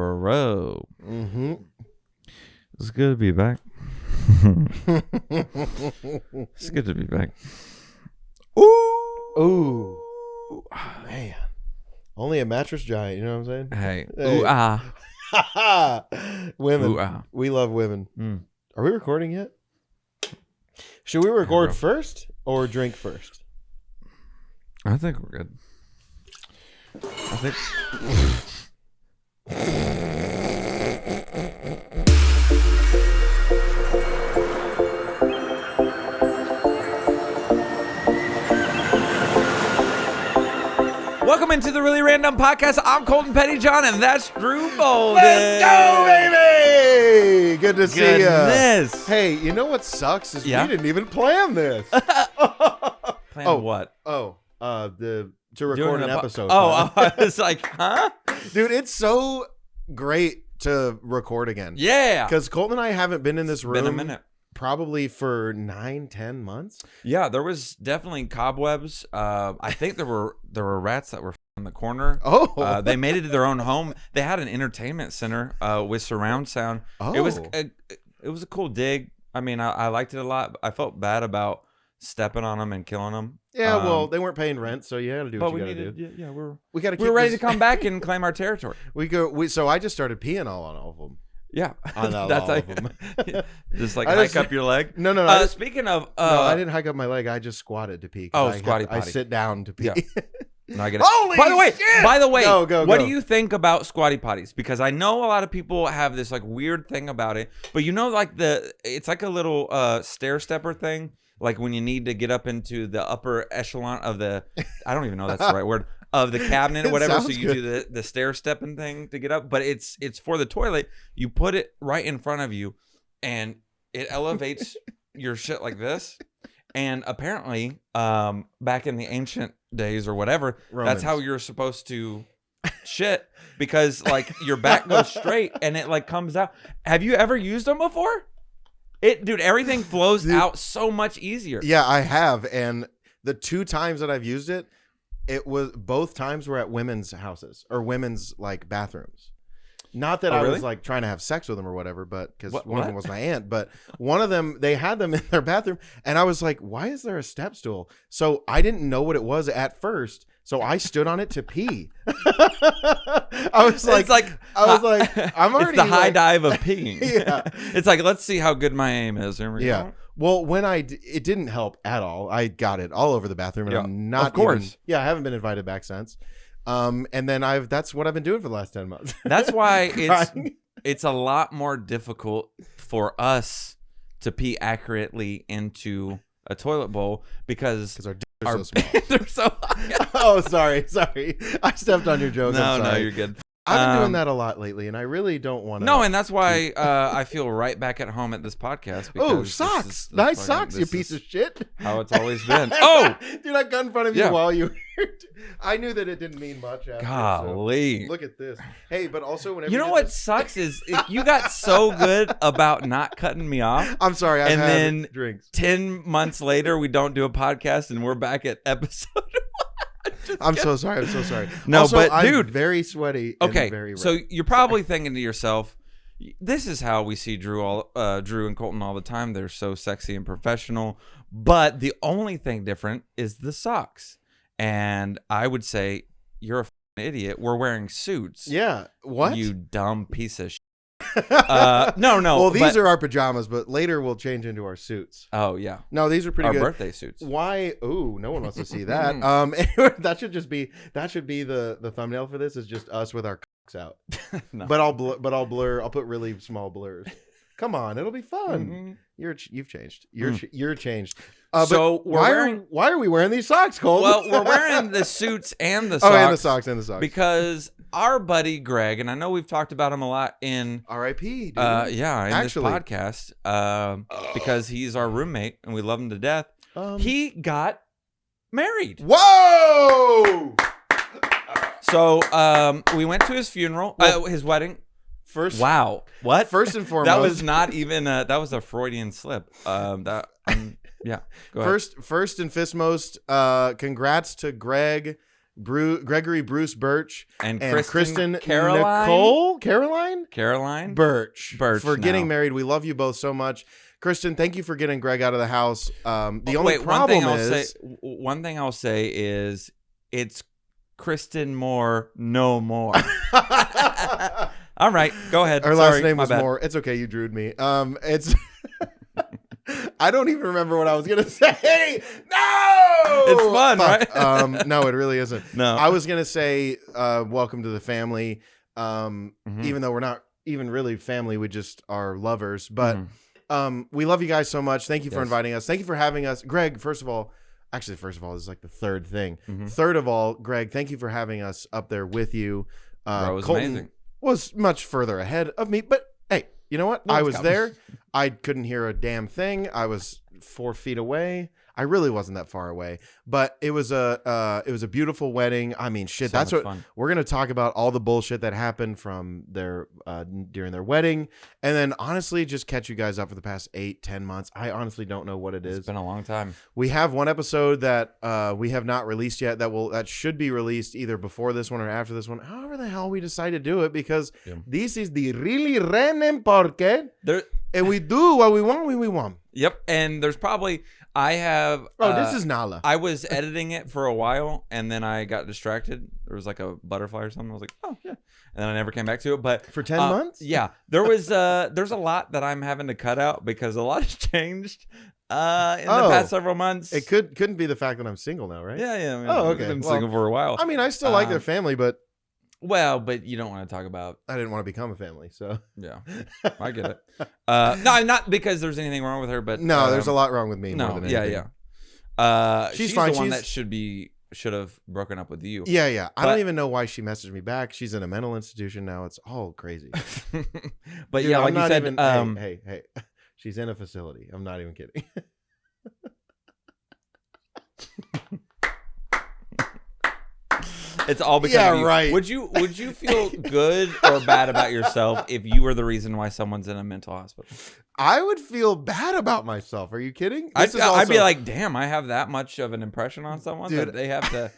bro. Mm-hmm. It's good to be back. It's good to be back. Ooh. Man. Only a mattress giant, you know what I'm saying? Hey. Hey. Ooh, ah. Women. Ooh, ah. We love women. Mm. Are we recording yet? Should we record bro. first or drink first? I think we're good. I think. Welcome into the Really Randumb podcast. I'm Colton Pettyjohn, and that's Drew Bolden. Let's go, baby! Good to see you. Goodness. Hey, you know what sucks is Yeah? we didn't even plan this. Plan what? To record an episode. I was like, huh? Dude, it's so great to record again. Yeah. Because Colton and I haven't been in this room Been a minute. probably for 9-10 months. Yeah, there was definitely cobwebs. I think there were rats that were in the corner. Oh. They made it to their own home. They had an entertainment center with surround sound. Oh. It was a cool dig. I mean, I liked it a lot. I felt bad about stepping on them and killing them. Yeah, well, they weren't paying rent, so you had to do what you got to do. Yeah, We got to. we were ready to come back and claim our territory. So I just started peeing on all of them. Yeah, On all that's of like them. just like I hike just- up your leg. No. Speaking of, No, I didn't hike up my leg. I just squatted to pee. 'Cause squatty I potty. sit down to pee. Yeah. No, I get it. Holy By the way, Go, what go. do you think about squatty potties? Because I know a lot of people have this like weird thing about it, but you know, like it's like a little stair stepper thing. Like when you need to get up into the upper echelon of the, I don't even know if that's the right word, of the cabinet or It whatever. So sounds you do the stair stepping thing to get up, but it's for the toilet. You put it right in front of you, and it elevates your shit like this. And apparently, back in the ancient days or whatever, Romans. that's how you're supposed to shit, because like your back goes straight and it like comes out. Have you ever used them before? Dude, everything flows out so much easier. Yeah, I have, and the 2 times that I've used it, both times were at women's houses or women's like bathrooms. Not that I really? was like trying to have sex with them or whatever, but because one of What? them was my aunt, but one of them, they had them in their bathroom, and I was like, why is there a step stool? So I didn't know what it was at first, so I stood on it to pee. I was like, I'm already it's the high like, dive of peeing. Yeah. It's like, let's see how good my aim is. Here we go. Well, when it didn't help at all. I got it all over the bathroom, and Yeah, I'm not of course. I haven't been invited back since. And then that's what I've been doing for the last 10 months. That's why Crying. it's a lot more difficult for us to pee accurately into a toilet bowl because our dicks are so small. they're so Oh, sorry. I stepped on your joke. I'm No, sorry. you're good. I've been doing that a lot lately, and I really don't want to. No, and that's why I feel right back at home at this podcast. Oh, Because socks! Nice socks, you this piece is of shit. How it's always been. Oh, dude, I got in front of you Yeah. while you. I knew that it didn't mean much. After, golly! so look at this. Hey, but also whenever You know did what this- sucks is you got so good about not cutting me off. I'm sorry. I've And had then drinks. 10 months later, we don't do a podcast, and we're back at episode. I'm so sorry. No, also, but I'm dude, very sweaty. And okay, very red. so you're probably thinking to yourself, this is how we see Drew and Colton all the time. They're so sexy and professional, but the only thing different is the socks. And I would say you're a f***ing idiot. We're wearing suits. Yeah. What? You dumb piece of shit. No. Well, these are our pajamas, but later we'll change into our suits. Oh yeah, No, these are pretty our good. birthday suits. Why? Ooh, no one wants to see that. Anyway, that should be the thumbnail for this is just us with our cocks out. No. But I'll blur. I'll put really small blurs. Come on, it'll be fun. Mhm. You've changed. You're changed. So but we're why are we wearing these socks, Cole? Well, we're wearing the suits and the socks. Oh, and the socks. Because our buddy Greg, and I know we've talked about him a lot in R.I.P. Dude. in Actually. this podcast, because he's our roommate and we love him to death. He got married. Whoa! So we went to his funeral, his wedding. First, Wow, what? First and foremost, That was not even that was a Freudian slip. Yeah, go ahead. First and fistmost, congrats to Greg Gregory Bruce Birch, and Kristen Caroline Birch for getting married. We love you both so much. Kristen, thank you for getting Greg out of the house. One thing I'll say is it's Kristen Moore, no more. All right, go ahead. Her last name was Moore. It's okay, you drewed me. It's I don't even remember what I was gonna say. No, it's fun, right? No, it really isn't. No, I was gonna say, welcome to the family. Even though we're not even really family, we just are lovers. But we love you guys so much. Thank you for inviting us. Thank you for having us, Greg. First of all, this is like the third thing. Third of all, Greg, thank you for having us up there with you. Bro, it was Colton amazing. Was much further ahead of me, but hey, you know what? I was there. I couldn't hear a damn thing. I was 4 feet away. I really wasn't that far away, but it was a beautiful wedding. I mean, shit, that's what fun. We're going to talk about, all the bullshit that happened from their during their wedding. And then honestly, just catch you guys up for the past 8-10 months. I honestly don't know what it is. It's been a long time. We have one episode that we have not released yet that should be released either before this one or after this one. However the hell we decide to do it, because this is the Really Random Podcast. And we do what we want when we want. Yep. And there's probably... I have... this is Nala. I was editing it for a while, and then I got distracted. There was like a butterfly or something. I was like, oh, yeah. And then I never came back to it. But for 10 months? Yeah. There's a lot that I'm having to cut out because a lot has changed in the past several months. It couldn't be the fact that I'm single now, right? Yeah. I mean, okay. I've been single for a while. I mean, I still like their family, but... Well, but you don't want to talk about... I didn't want to become a family, so... Yeah, I get it. No, not because there's anything wrong with her, but... No, there's a lot wrong with me more than anything. Yeah. She's fine. The one that should have broken up with you. Yeah. I don't even know why she messaged me back. She's in a mental institution now. It's all crazy. But dude, yeah, like you said... Hey. She's in a facility. I'm not even kidding. It's all because of you. Right. Would you feel good or bad about yourself if you were the reason why someone's in a mental hospital? I would feel bad about myself. Are you kidding? I'd be like, damn, I have that much of an impression on someone that they have to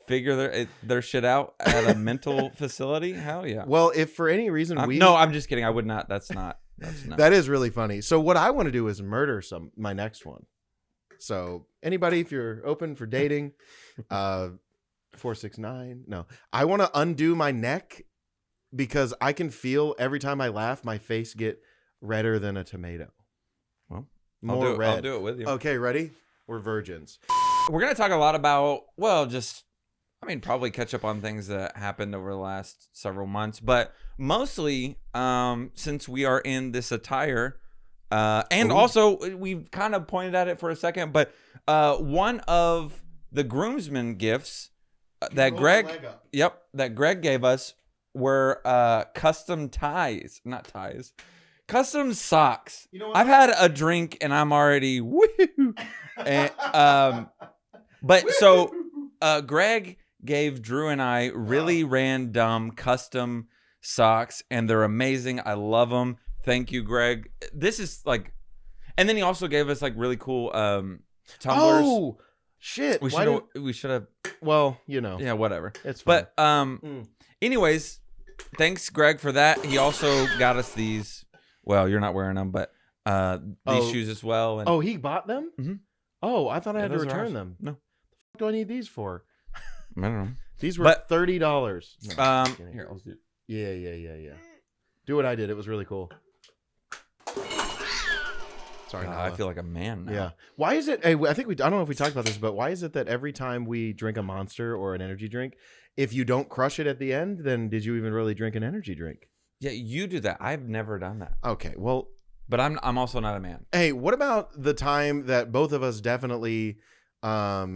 figure their shit out at a mental facility? Hell yeah. Well, if for any reason No, I'm just kidding. I would not. That's not. That is really funny. So what I want to do is murder my next one. So anybody, if you're open for dating, 469. No, I want to undo my neck because I can feel every time I laugh, my face get redder than a tomato. Well, more red. I'll do it with you. Okay, ready? We're virgins. We're going to talk a lot about, probably catch up on things that happened over the last several months, but mostly since we are in this attire, and also we've kind of pointed at it for a second, but one of the groomsmen gifts that Greg gave us were custom custom socks. You know what? I've had a drink and I'm already woo. And so Greg gave Drew and I Really Randumb custom socks, and they're amazing. I love them. Thank you, Greg. This is like, and then he also gave us like really cool tumblers. Oh shit! We should have. Well, you know. Yeah, whatever. It's fine. But anyways, thanks, Greg, for that. He also got us these. Well, you're not wearing them, but these shoes as well. And, he bought them? Mm-hmm. Oh, I thought I had to return them. No. The fuck do I need these for? I don't know. These were $30. Here, I'll do it. Yeah. Do what I did. It was really cool. Sorry, I feel like a man now. Yeah. Why is it? Hey, I don't know if we talked about this, but why is it that every time we drink a Monster or an energy drink, if you don't crush it at the end, then did you even really drink an energy drink? Yeah, you do that. I've never done that. Okay, well, but I'm also not a man. Hey, what about the time that both of us definitely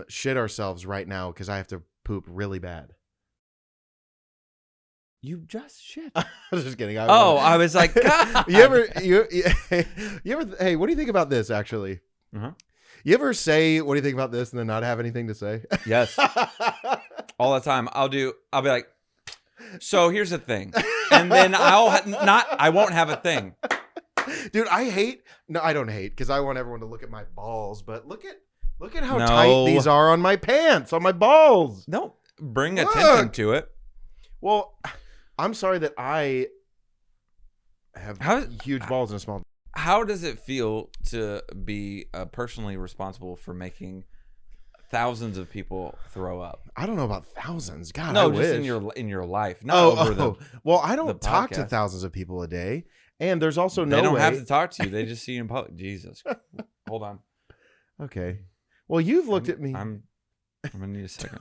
shit ourselves right now because I have to poop really bad? You just shit. I was just kidding. I was like, God. You ever? Hey, what do you think about this? Actually, you ever say, "What do you think about this?" and then not have anything to say? Yes, all the time. I'll be like, so here's the thing, and then I won't have a thing. Dude, I don't hate because I want everyone to look at my balls, but look at how tight these are on my pants, on my balls. No. bring attention to it. Well, I'm sorry that I have huge balls in a small. How does it feel to be personally responsible for making thousands of people throw up? I don't know about thousands. God, no, I just wish. in your life. Not Well, I don't talk to thousands of people a day, and there's also no. They don't way... have to talk to you. They just see you in public. Jesus, hold on. Okay. Well, you've looked at me. I'm gonna need a second.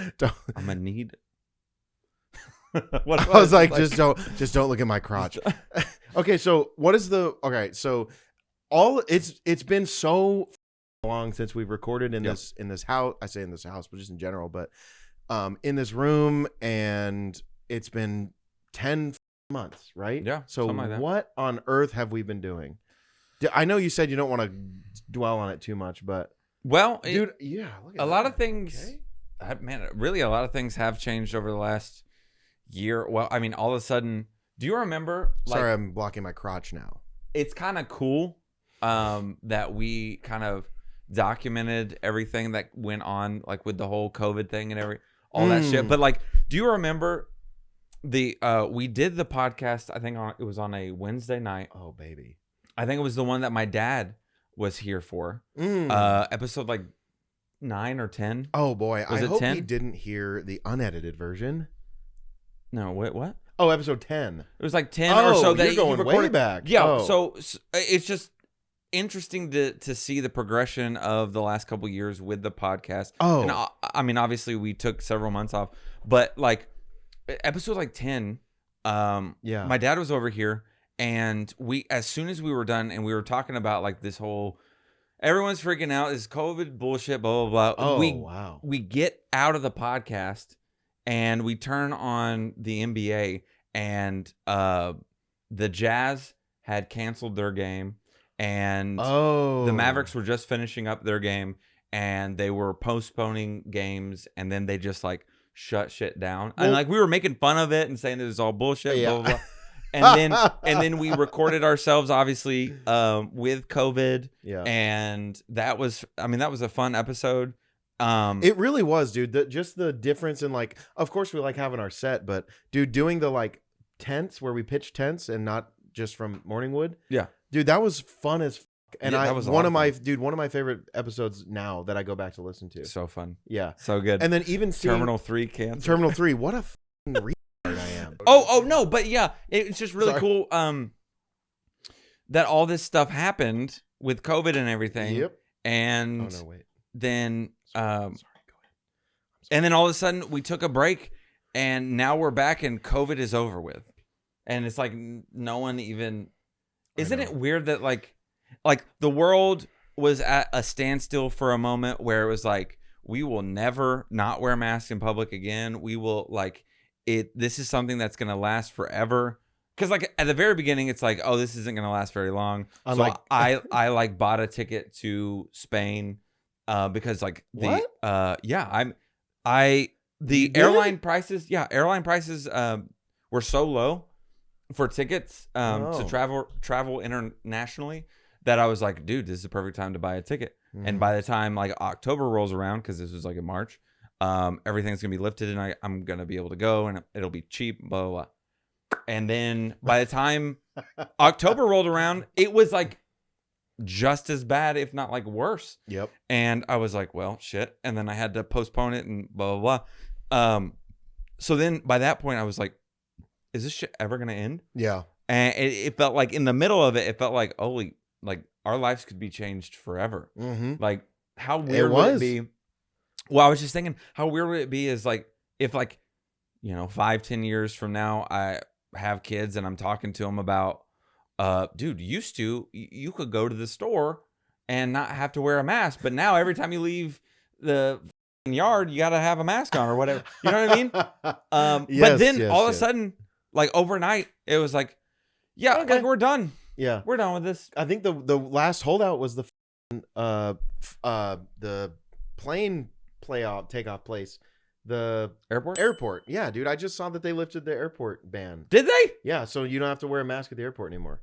I'm gonna need. What I was like, just don't look at my crotch. Okay, so what is the so it's been so long since we've recorded in this house. I say in this house, but just in general, but in this room, and it's been 10 months, right? Yeah. So what on earth have we been doing? I know you said you don't want to dwell on it too much, but dude, look at a lot of things. Okay. Man, really, a lot of things have changed over the last year. Well, I mean, all of a sudden, do you remember? Sorry, I'm blocking my crotch now. It's kind of cool that we kind of documented everything that went on, like with the whole COVID thing and all that shit. But like, do you remember we did the podcast? I think it was on a Wednesday night. Oh baby, I think it was the one that my dad was here for. Episode like 9 or 10. Oh boy, I hope 10? he didn't hear the unedited version. No, wait, what? Oh, episode 10. It was like 10 or so. You're going way back. Yeah, so it's just interesting to see the progression of the last couple years with the podcast. Oh, and I mean, obviously we took several months off, but like episode like 10, my dad was over here, and as soon as we were done, and we were talking about like this whole, everyone's freaking out, this COVID bullshit, blah blah blah. Oh, wow. We get out of the podcast. And we turn on the NBA, and the Jazz had canceled their game, and the Mavericks were just finishing up their game, and they were postponing games, and then they just like shut shit down. Well, and like we were making fun of it and saying this is all bullshit, blah blah blah. And then we recorded ourselves, obviously, with COVID. Yeah. And that was a fun episode. It really was, dude. Just the difference in like, of course we like having our set, but dude, doing the like tents where we pitch tents and not just from Morningwood. Yeah, dude, that was fun as. And that was one of my favorite episodes now that I go back to listen to. So fun. Yeah, so good. And then even seeing Terminal 3 canceled. Terminal 3, what a retard I am. Oh no, but yeah, it's just really cool. That all this stuff happened with COVID and everything. Yep. And then. Sorry, go ahead. And then all of a sudden we took a break, and now we're back, and COVID is over with, and it's like no one even. Isn't it weird that like the world was at a standstill for a moment where it was like, we will never not wear masks in public again. We will like it. This is something that's gonna last forever. Because like at the very beginning, it's like, oh, this isn't gonna last very long. So I like bought a ticket to Spain. Because like the airline prices were so low for tickets to travel internationally that I was like, dude, this is the perfect time to buy a ticket. And by the time like October rolls around, because this was like in March, everything's gonna be lifted, and I'm gonna be able to go, and it'll be cheap, blah blah blah. And then by the time October rolled around, it was like just as bad, if not like worse. Yep. And I was like, well, shit. And then I had to postpone it and blah, blah, blah. So then by that point I was like, is this shit ever going to end? Yeah. And it felt like in the middle of it felt like, holy, like our lives could be changed forever. Mm-hmm. Like how weird would it be? Well, I was just thinking, how weird would it be is like, if like, 5-10 years from now, I have kids and I'm talking to them about, dude, you could go to the store and not have to wear a mask, but now every time you leave the yard, you got to have a mask on or whatever. You know what I mean? But then all of a sudden, like overnight, it was like, like we're done. Yeah, we're done with this. I think the last holdout was the plane takeoff place. The airport. Yeah, dude. I just saw that they lifted the airport ban. Did they? Yeah. So you don't have to wear a mask at the airport anymore.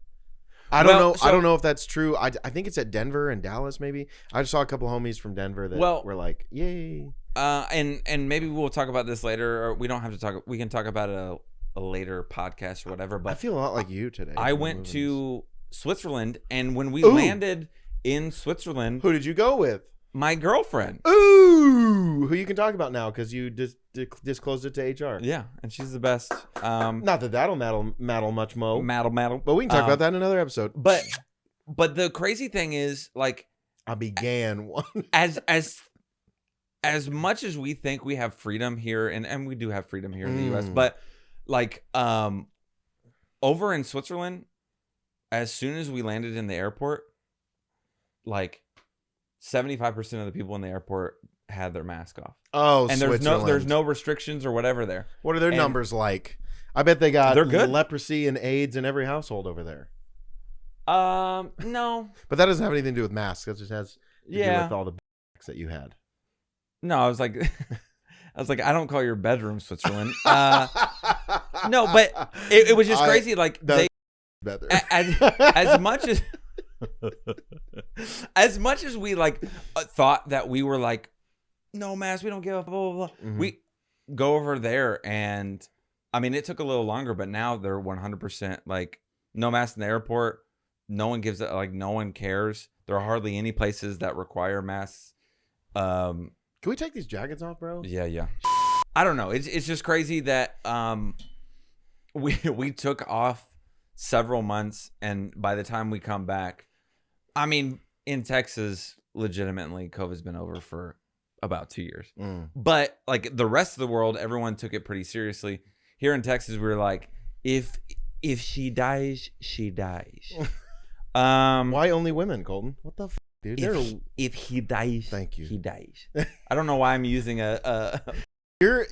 I don't know. I don't know if that's true. I think it's at Denver and Dallas, maybe. I just saw a couple homies from Denver that were like, yay. And maybe we'll talk about this later, or we don't have to talk. We can talk about it a later podcast or whatever. But I feel a lot like you today. I went to Switzerland, and when we landed in Switzerland, who did you go with? My girlfriend. Ooh, who you can talk about now because you disclosed it to HR. Yeah, and she's the best. Not that that'll maddle much, Mo. Maddle. But we can talk about that in another episode. But the crazy thing is, like, I began one as much as we think we have freedom here, and we do have freedom here in the U.S., but like over in Switzerland, as soon as we landed in the airport, like 75% of the people in the airport had their mask off. Oh, and there's no restrictions or whatever there. What are their numbers like? I bet they got leprosy and AIDS in every household over there. No. But that doesn't have anything to do with masks. That just has to do with all the that you had. No, I was like, I don't call your bedroom Switzerland. No, but it was just crazy. Like better. As much as as much as we like thought that we were like, no mask, we don't give a blah, blah, blah. We go over there, and I mean, it took a little longer, but now they're 100% like no mask in the airport. No one gives it, like, no one cares. There are hardly any places that require masks. Can we take these jackets off, bro? Yeah. I don't know. It's just crazy that we took off several months, and by the time we come back, I mean, in Texas, legitimately, COVID's been over for about 2 years. But like the rest of the world, everyone took it pretty seriously. Here in Texas, we were like, if she dies, she dies. Why only women, Colton? What the dude? If he dies, thank you. He dies. I don't know why I'm using a there's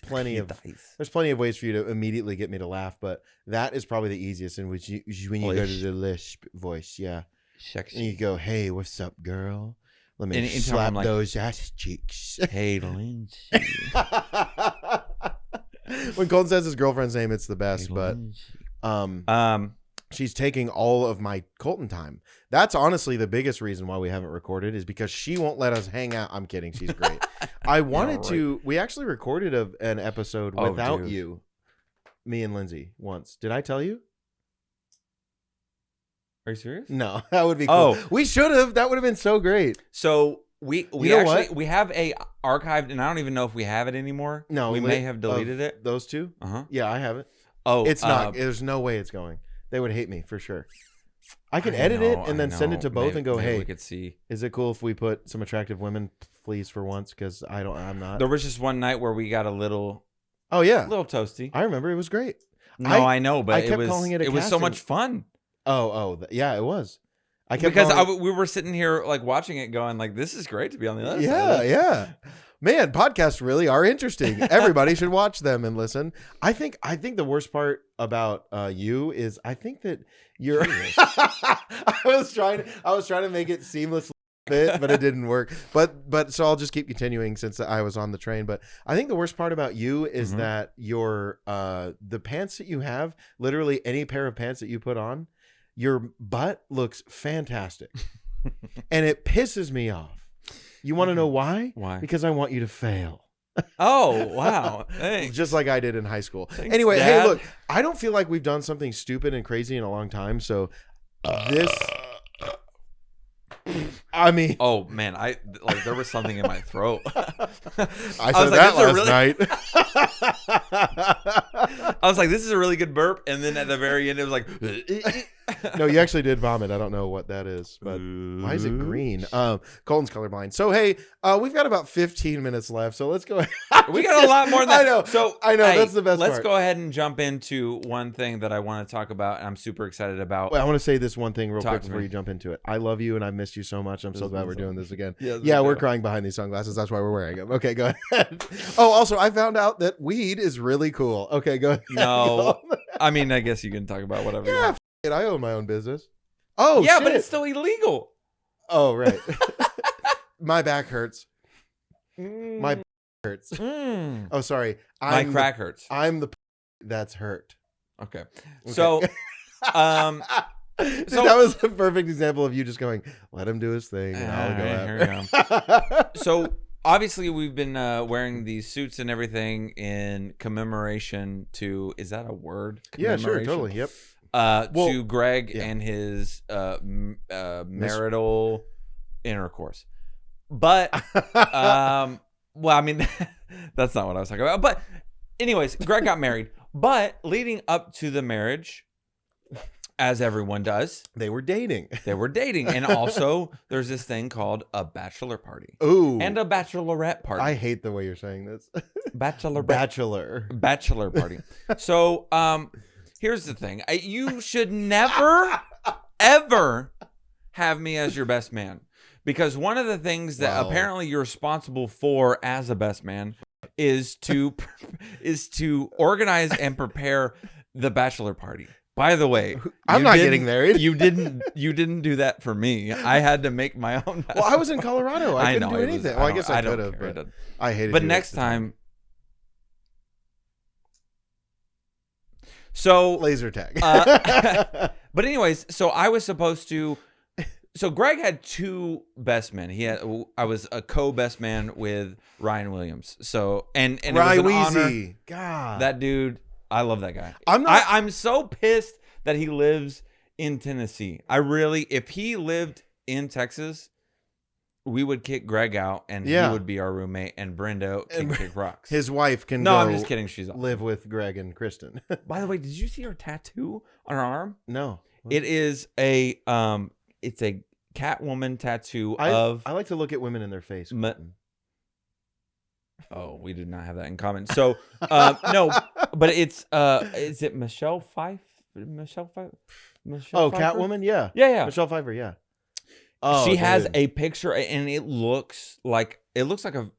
plenty of ways for you to immediately get me to laugh, but that is probably the easiest, in which when you go to the lisp voice, sexy. And you go, hey, what's up, girl? Let me slap those ass cheeks. Hey, Lindsay. When Colton says his girlfriend's name, it's the best. Hey, but she's taking all of my Colton time. That's honestly the biggest reason why we haven't recorded, is because she won't let us hang out. I'm kidding. She's great. I wanted to. We actually recorded an episode without you, me and Lindsay, once. Did I tell you? Are you serious? No, that would be cool. We should have. That would have been so great. So we actually we have a archived, and I don't even know if we have it anymore. No, we may have deleted it. Those two? Yeah, I have it. Oh, it's not. There's no way it's going. They would hate me for sure. I can edit it and then send it to both and go, hey, we could see. Is it cool if we put some attractive women, please, for once? Because I'm not. There was just one night where we got a little. Oh yeah, a little toasty. I remember it was great. No, I know, but I kept calling it. It was so much fun. Yeah, it was. We were sitting here like watching it, going like, "This is great to be on the other side." Yeah. Man, podcasts really are interesting. Everybody should watch them and listen. I think the worst part about you is I think that you're. I was trying to make it seamless fit, but it didn't work. But so I'll just keep continuing since I was on the train. But I think the worst part about you is that your the pants that you have, literally any pair of pants that you put on, your butt looks fantastic, and it pisses me off. You want to know why? Why? Because I want you to fail. Oh, wow. Thanks. Just like I did in high school. Thanks, anyway, Dad. Hey, look, I don't feel like we've done something stupid and crazy in a long time. So this, I mean. Oh, man. There was something in my throat. I said that last night. I was like, this is a really good burp. And then at the very end, it was like. No, you actually did vomit. I don't know what that is, but why is it green? Colton's colorblind. So hey, we've got about 15 minutes left. So let's go ahead. We got a lot more than that. I know. That's the best part. Let's go ahead and jump into one thing that I want to talk about. And I'm super excited about. Wait, I want to say this one thing real quick before you jump into it. I love you and I missed you so much. I'm so glad we're doing this again. Yeah, we're crying behind these sunglasses. That's why we're wearing them. Okay, go ahead. Oh, also, I found out that weed is really cool. Okay, go ahead. No, I mean, I guess you can talk about whatever you want. I own my own business. Oh, yeah, shit. But it's still illegal. Oh, right. My back hurts. My back hurts. Oh, sorry. My crack hurts. I'm the that's hurt. Okay. So, Dude, that was a perfect example of you just going, let him do his thing. And I'll go here we go. So obviously we've been wearing these suits and everything in commemoration to, is that a word? Yeah, sure, totally. Yep. To Greg and his marital intercourse. But, well, I mean, that's not what I was talking about. But anyways, Greg got married. But leading up to the marriage, as everyone does, they were dating. And also, there's this thing called a bachelor party. Ooh. And a bachelorette party. I hate the way you're saying this. Bachelor party. So, here's the thing. You should never, ever have me as your best man. Because one of the things that apparently you're responsible for as a best man is to organize and prepare the bachelor party. By the way, I'm not getting married. You didn't do that for me. I had to make my own. Well, I was in Colorado. I couldn't do anything. I guess I could have, but I hated it. But next time. So laser tag. But anyways, so I was supposed to. So Greg had two best men. I was a co-best man with Ryan Williams. So and it was an honor. God, that dude. I love that guy. I'm so pissed that he lives in Tennessee. If he lived in Texas, we would kick Greg out and he would be our roommate and Brenda can kick rocks. His wife can I'm just kidding. She's live with Greg and Kristen. By the way, did you see her tattoo on her arm? No. It is it's a Catwoman tattoo I like to look at women in their face. Oh, we do not have that in common. So, no, but it's is it Michelle Pfeiffer? Michelle Pfeiffer? Catwoman? Yeah. Yeah. Michelle Pfeiffer, yeah. She has a picture and it looks like a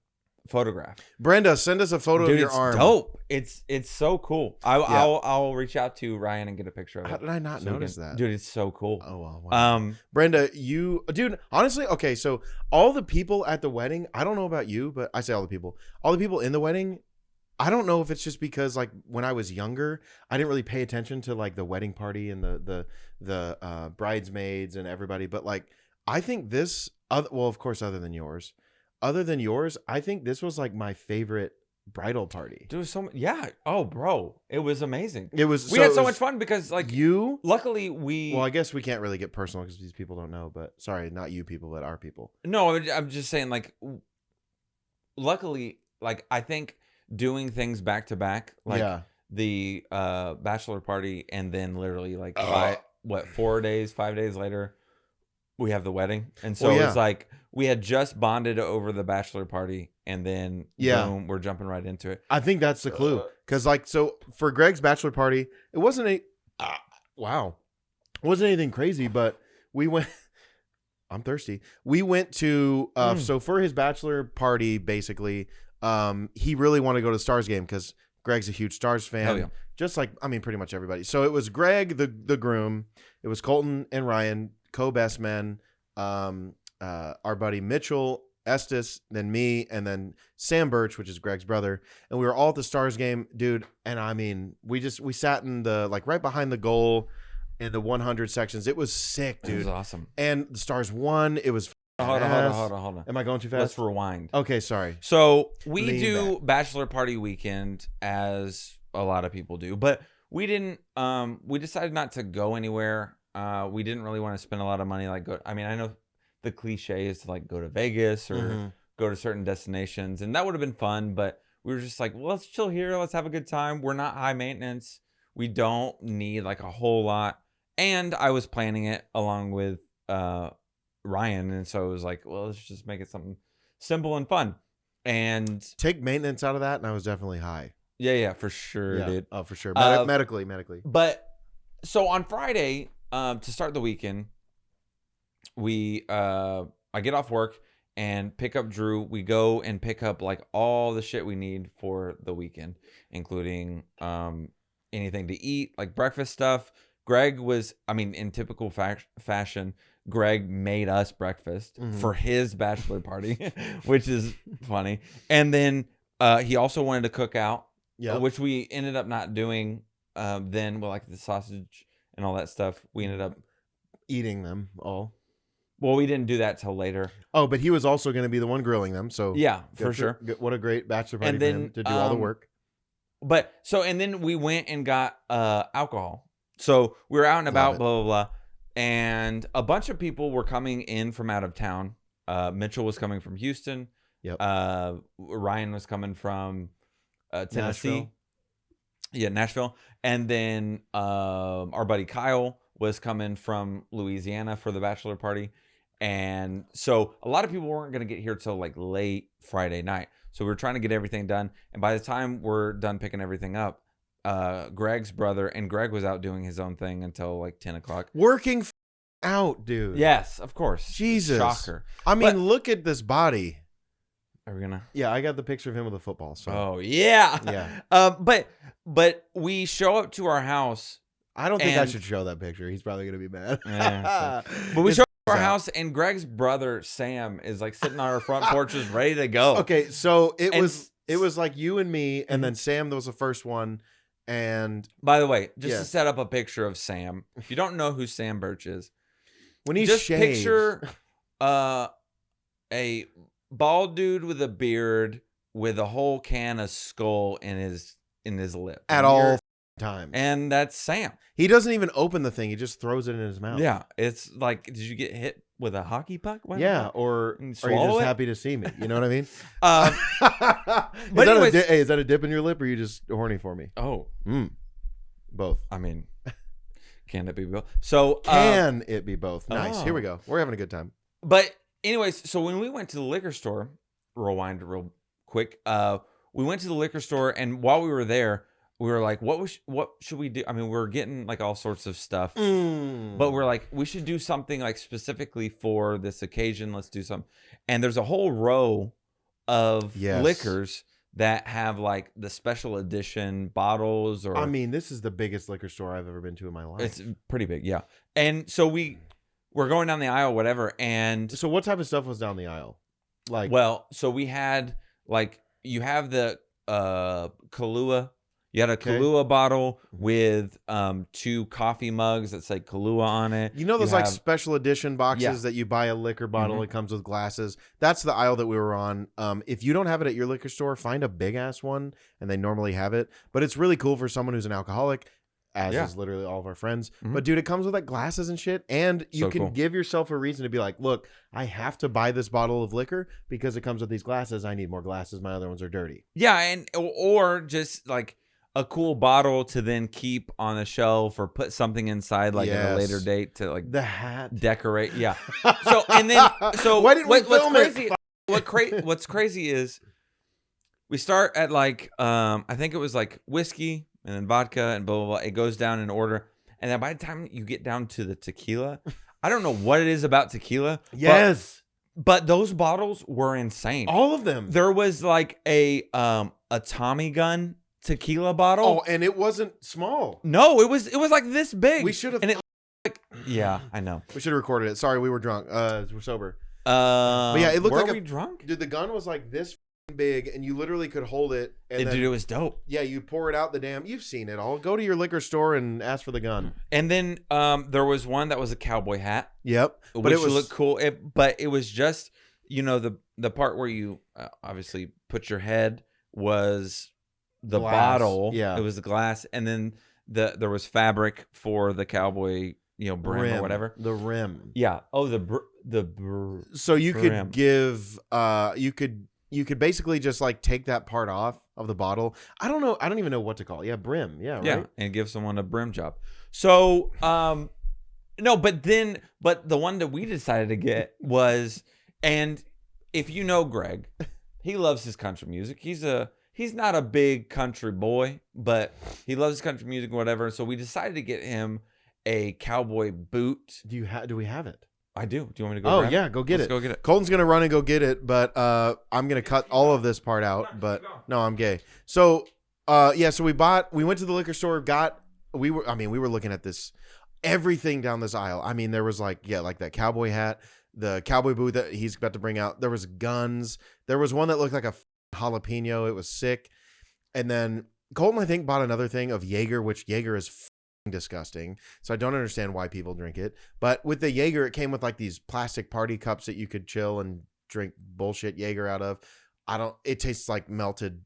photograph. Brenda, send us a photo of your arm. Dope. It's so cool. I'll reach out to Ryan and get a picture of it. How did I not notice that? Dude, it's so cool. Oh, wow. Brenda, honestly, okay, so all the people at the wedding, I don't know about you, but I say all the people in the wedding, I don't know if it's just because like when I was younger, I didn't really pay attention to like the wedding party and the bridesmaids and everybody, but like I think this of course other than yours, I think this was like my favorite bridal party. There was oh bro, it was amazing. We had so much fun because like luckily well, I guess we can't really get personal because these people don't know, but sorry, not you people, but our people. No, I'm just saying like luckily, like I think doing things back to back, like the bachelor party and then literally like 5 days later we have the wedding. And so it's like we had just bonded over the bachelor party and then boom, we're jumping right into it. I think that's the clue. Because like, so for Greg's bachelor party, it wasn't it wasn't anything crazy, but we went, I'm thirsty. We went to, so for his bachelor party, basically, he really wanted to go to the Stars game because Greg's a huge Stars fan. Hell yeah. Just like, I mean, pretty much everybody. So it was Greg, the groom. It was Colton and Ryan, co-best men, our buddy Mitchell Estes, then me, and then Sam Birch, which is Greg's brother, and we were all at the Stars game, dude. And I mean, we sat in the like right behind the goal in the 100 sections. It was sick, dude. It was awesome. And the Stars won. It was hold on. Am I going too fast? Let's rewind. Okay, sorry. So we do bachelor party weekend as a lot of people do, but we didn't. We decided not to go anywhere. We didn't really want to spend a lot of money. I mean, I know the cliche is to like go to Vegas or go to certain destinations, and that would have been fun. But we were just like, well, let's chill here. Let's have a good time. We're not high maintenance. We don't need like a whole lot. And I was planning it along with Ryan, and so it was like, well, let's just make it something simple and fun. And take maintenance out of that, and I was definitely high. Yeah, for sure, dude. Oh, for sure. Medically. But so on Friday, to start the weekend, I get off work and pick up Drew. We go and pick up like all the shit we need for the weekend, including anything to eat, like breakfast stuff. Greg was, I mean, in typical fashion, Greg made us breakfast for his bachelor party, which is funny. And then he also wanted to cook out, which we ended up not doing then, well, like the sausage and all that stuff, we ended up eating them all. Well, we didn't do that till later. Oh, but he was also going to be the one grilling them. So yeah, for sure. What a great bachelor party and then, for him to do all the work. But and then we went and got alcohol. So we were out and about, blah, blah, blah. And a bunch of people were coming in from out of town. Mitchell was coming from Houston. Yep. Ryan was coming from Tennessee. Nashville. Yeah, Nashville. And then our buddy Kyle was coming from Louisiana for the bachelor party. And so a lot of people weren't going to get here till like late Friday night. So we were trying to get everything done. And by the time we're done picking everything up, Greg's brother, and Greg was out doing his own thing until like 10 o'clock. Working out, dude. Yes, of course. Jesus. Shocker. I mean, look at this body. Are we gonna? Yeah, I got the picture of him with a football. So. Oh yeah. Yeah. But we show up to our house. I don't think I should show that picture. He's probably gonna be mad. Yeah, but we show up to our house, and Greg's brother Sam is like sitting on our front porch, just ready to go. Okay, so it was like you and me, and then Sam was the first one. And by the way, just to set up a picture of Sam, if you don't know who Sam Birch is, when he's just shaved. picture a bald dude with a beard with a whole can of Skull in his lip at all times, and that's Sam. He doesn't even open the thing; he just throws it in his mouth. Yeah, it's like, did you get hit with a hockey puck? Yeah, or are you just happy to see me? You know what I mean? But is that a dip in your lip, or are you just horny for me? Oh, both. I mean, can it be both? So can it be both? Nice. Here we go. We're having a good time. But anyways, so when we went to the liquor store, rewind real quick. We went to the liquor store, and while we were there, we were like, what should we do? I mean, we're getting like all sorts of stuff, but we're like, we should do something like specifically for this occasion. Let's do something. And there's a whole row of liquors that have like the special edition bottles. Or I mean, this is the biggest liquor store I've ever been to in my life. It's pretty big, yeah. And so we're going down the aisle, whatever. And so what type of stuff was down the aisle? Like, well, so we had like, you have the Kahlua. You had a Kahlua bottle with 2 coffee mugs that say Kahlua on it. You know those like special edition boxes that you buy a liquor bottle. It comes with glasses. That's the aisle that we were on. If you don't have it at your liquor store, find a big ass one, and they normally have it. But it's really cool for someone who's an alcoholic, as is literally all of our friends. But dude, it comes with like glasses and shit, and you can give yourself a reason to be like, look, I have to buy this bottle of liquor because it comes with these glasses. I need more glasses. My other ones are dirty. Yeah, and or just like a cool bottle to then keep on the shelf, or put something inside like at a later date to like the hat decorate. Yeah. So and then why didn't we film crazy, it? What's crazy is we start at like I think it was like whiskey and then vodka and blah blah blah. It goes down in order, and then by the time you get down to the tequila, I don't know what it is about tequila. Yes. But those bottles were insane. All of them. There was like a Tommy gun tequila bottle. Oh, and it wasn't small. No, it was like this big. We should have. And it like, yeah, I know. We should have recorded it. Sorry, we were drunk. We're sober. But yeah, it looked like we drunk? Dude, the gun was like this big, and you literally could hold it. And dude, it was dope. Yeah, you pour it out the damn. You've seen it all. Go to your liquor store and ask for the gun. And then there was one that was a cowboy hat. Yep, but it looked cool. But it was just, you know, the part where you obviously put your head was the glass. Bottle. Yeah, it was the glass, and then there was fabric for the cowboy, you know, brim or whatever. The rim. Yeah. Oh, so you brim. Could give you could basically just like take that part off of the bottle. I don't know. I don't even know what to call it. Yeah, brim. Yeah, right. Yeah, and give someone a brim job. So no, but the one that we decided to get was, and if you know Greg, he loves his country music. He's not a big country boy, but he loves country music or whatever. So we decided to get him a cowboy boot. Do we have it? I do. Do you want me to go? Oh yeah, go get Let's it. Go get it. Colton's gonna run and go get it, but I'm gonna cut all of this part out. But no, I'm gay. So yeah, so we went to the liquor store, we were looking at this everything down this aisle. I mean, there was like that cowboy hat, the cowboy boot that he's about to bring out. There was guns. There was one that looked like a jalapeno. It was sick. And then Colton, I think, bought another thing of Jaeger, which Jaeger is disgusting. So I don't understand why people drink it. But with the Jaeger, it came with like these plastic party cups that you could chill and drink bullshit Jaeger out of. It tastes like melted,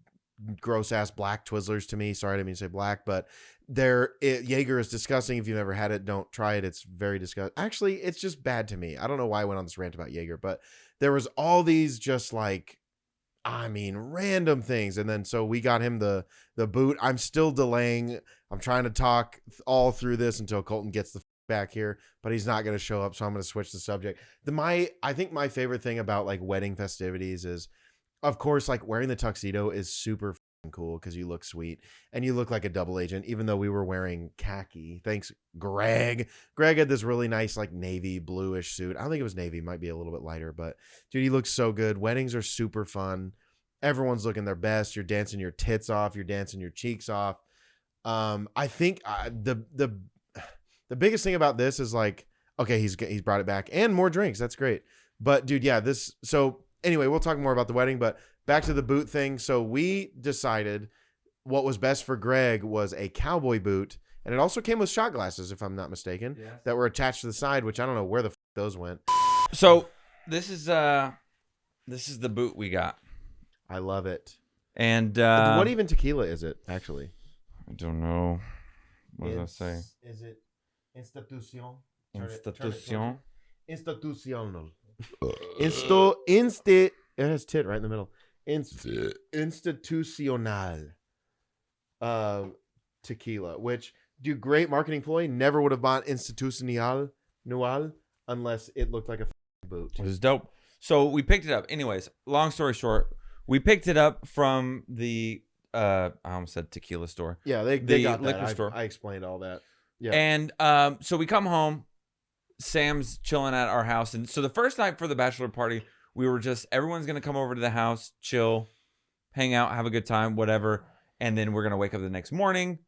gross ass black Twizzlers to me. Sorry, I didn't mean to say black, but Jaeger is disgusting. If you've never had it, don't try it. It's very disgusting. Actually, it's just bad to me. I don't know why I went on this rant about Jaeger, but there was all these just like, random things. And then so we got him the boot. I'm still delaying. I'm trying to talk all through this until Colton gets the back here, but he's not going to show up. So I'm going to switch the subject. I think my favorite thing about like wedding festivities is, of course, like wearing the tuxedo is super cool because you look sweet and you look like a double agent, even though we were wearing khaki. Thanks, Greg. Greg had this really nice like navy bluish suit. I don't think it was navy, might be a little bit lighter, but dude, he looks so good. Weddings are super fun. Everyone's looking their best. You're dancing your tits off. You're dancing your cheeks off. I think the biggest thing about this is like, okay, he's brought it back and more drinks. That's great. But dude, yeah, so anyway, we'll talk more about the wedding, but back to the boot thing. So we decided what was best for Greg was a cowboy boot. And it also came with shot glasses, if I'm not mistaken, that were attached to the side, which I don't know where the those went. So this is the boot we got. I love it. And what even tequila is it, actually? I don't know. What does that say? Is it Institución? Institución? Institucional. It has tit right in the middle. Institucional tequila, which great marketing ploy. Never would have bought Institucional unless it looked like a boot. It was dope. So we picked it up. Anyways, long story short, we picked it up from the I almost said tequila store. Yeah, they got liquor that. store. I explained all that. Yeah. And so we come home. Sam's chilling at our house. And so the first night for the bachelor party, we were everyone's going to come over to the house, chill, hang out, have a good time, whatever. And then we're going to wake up the next morning,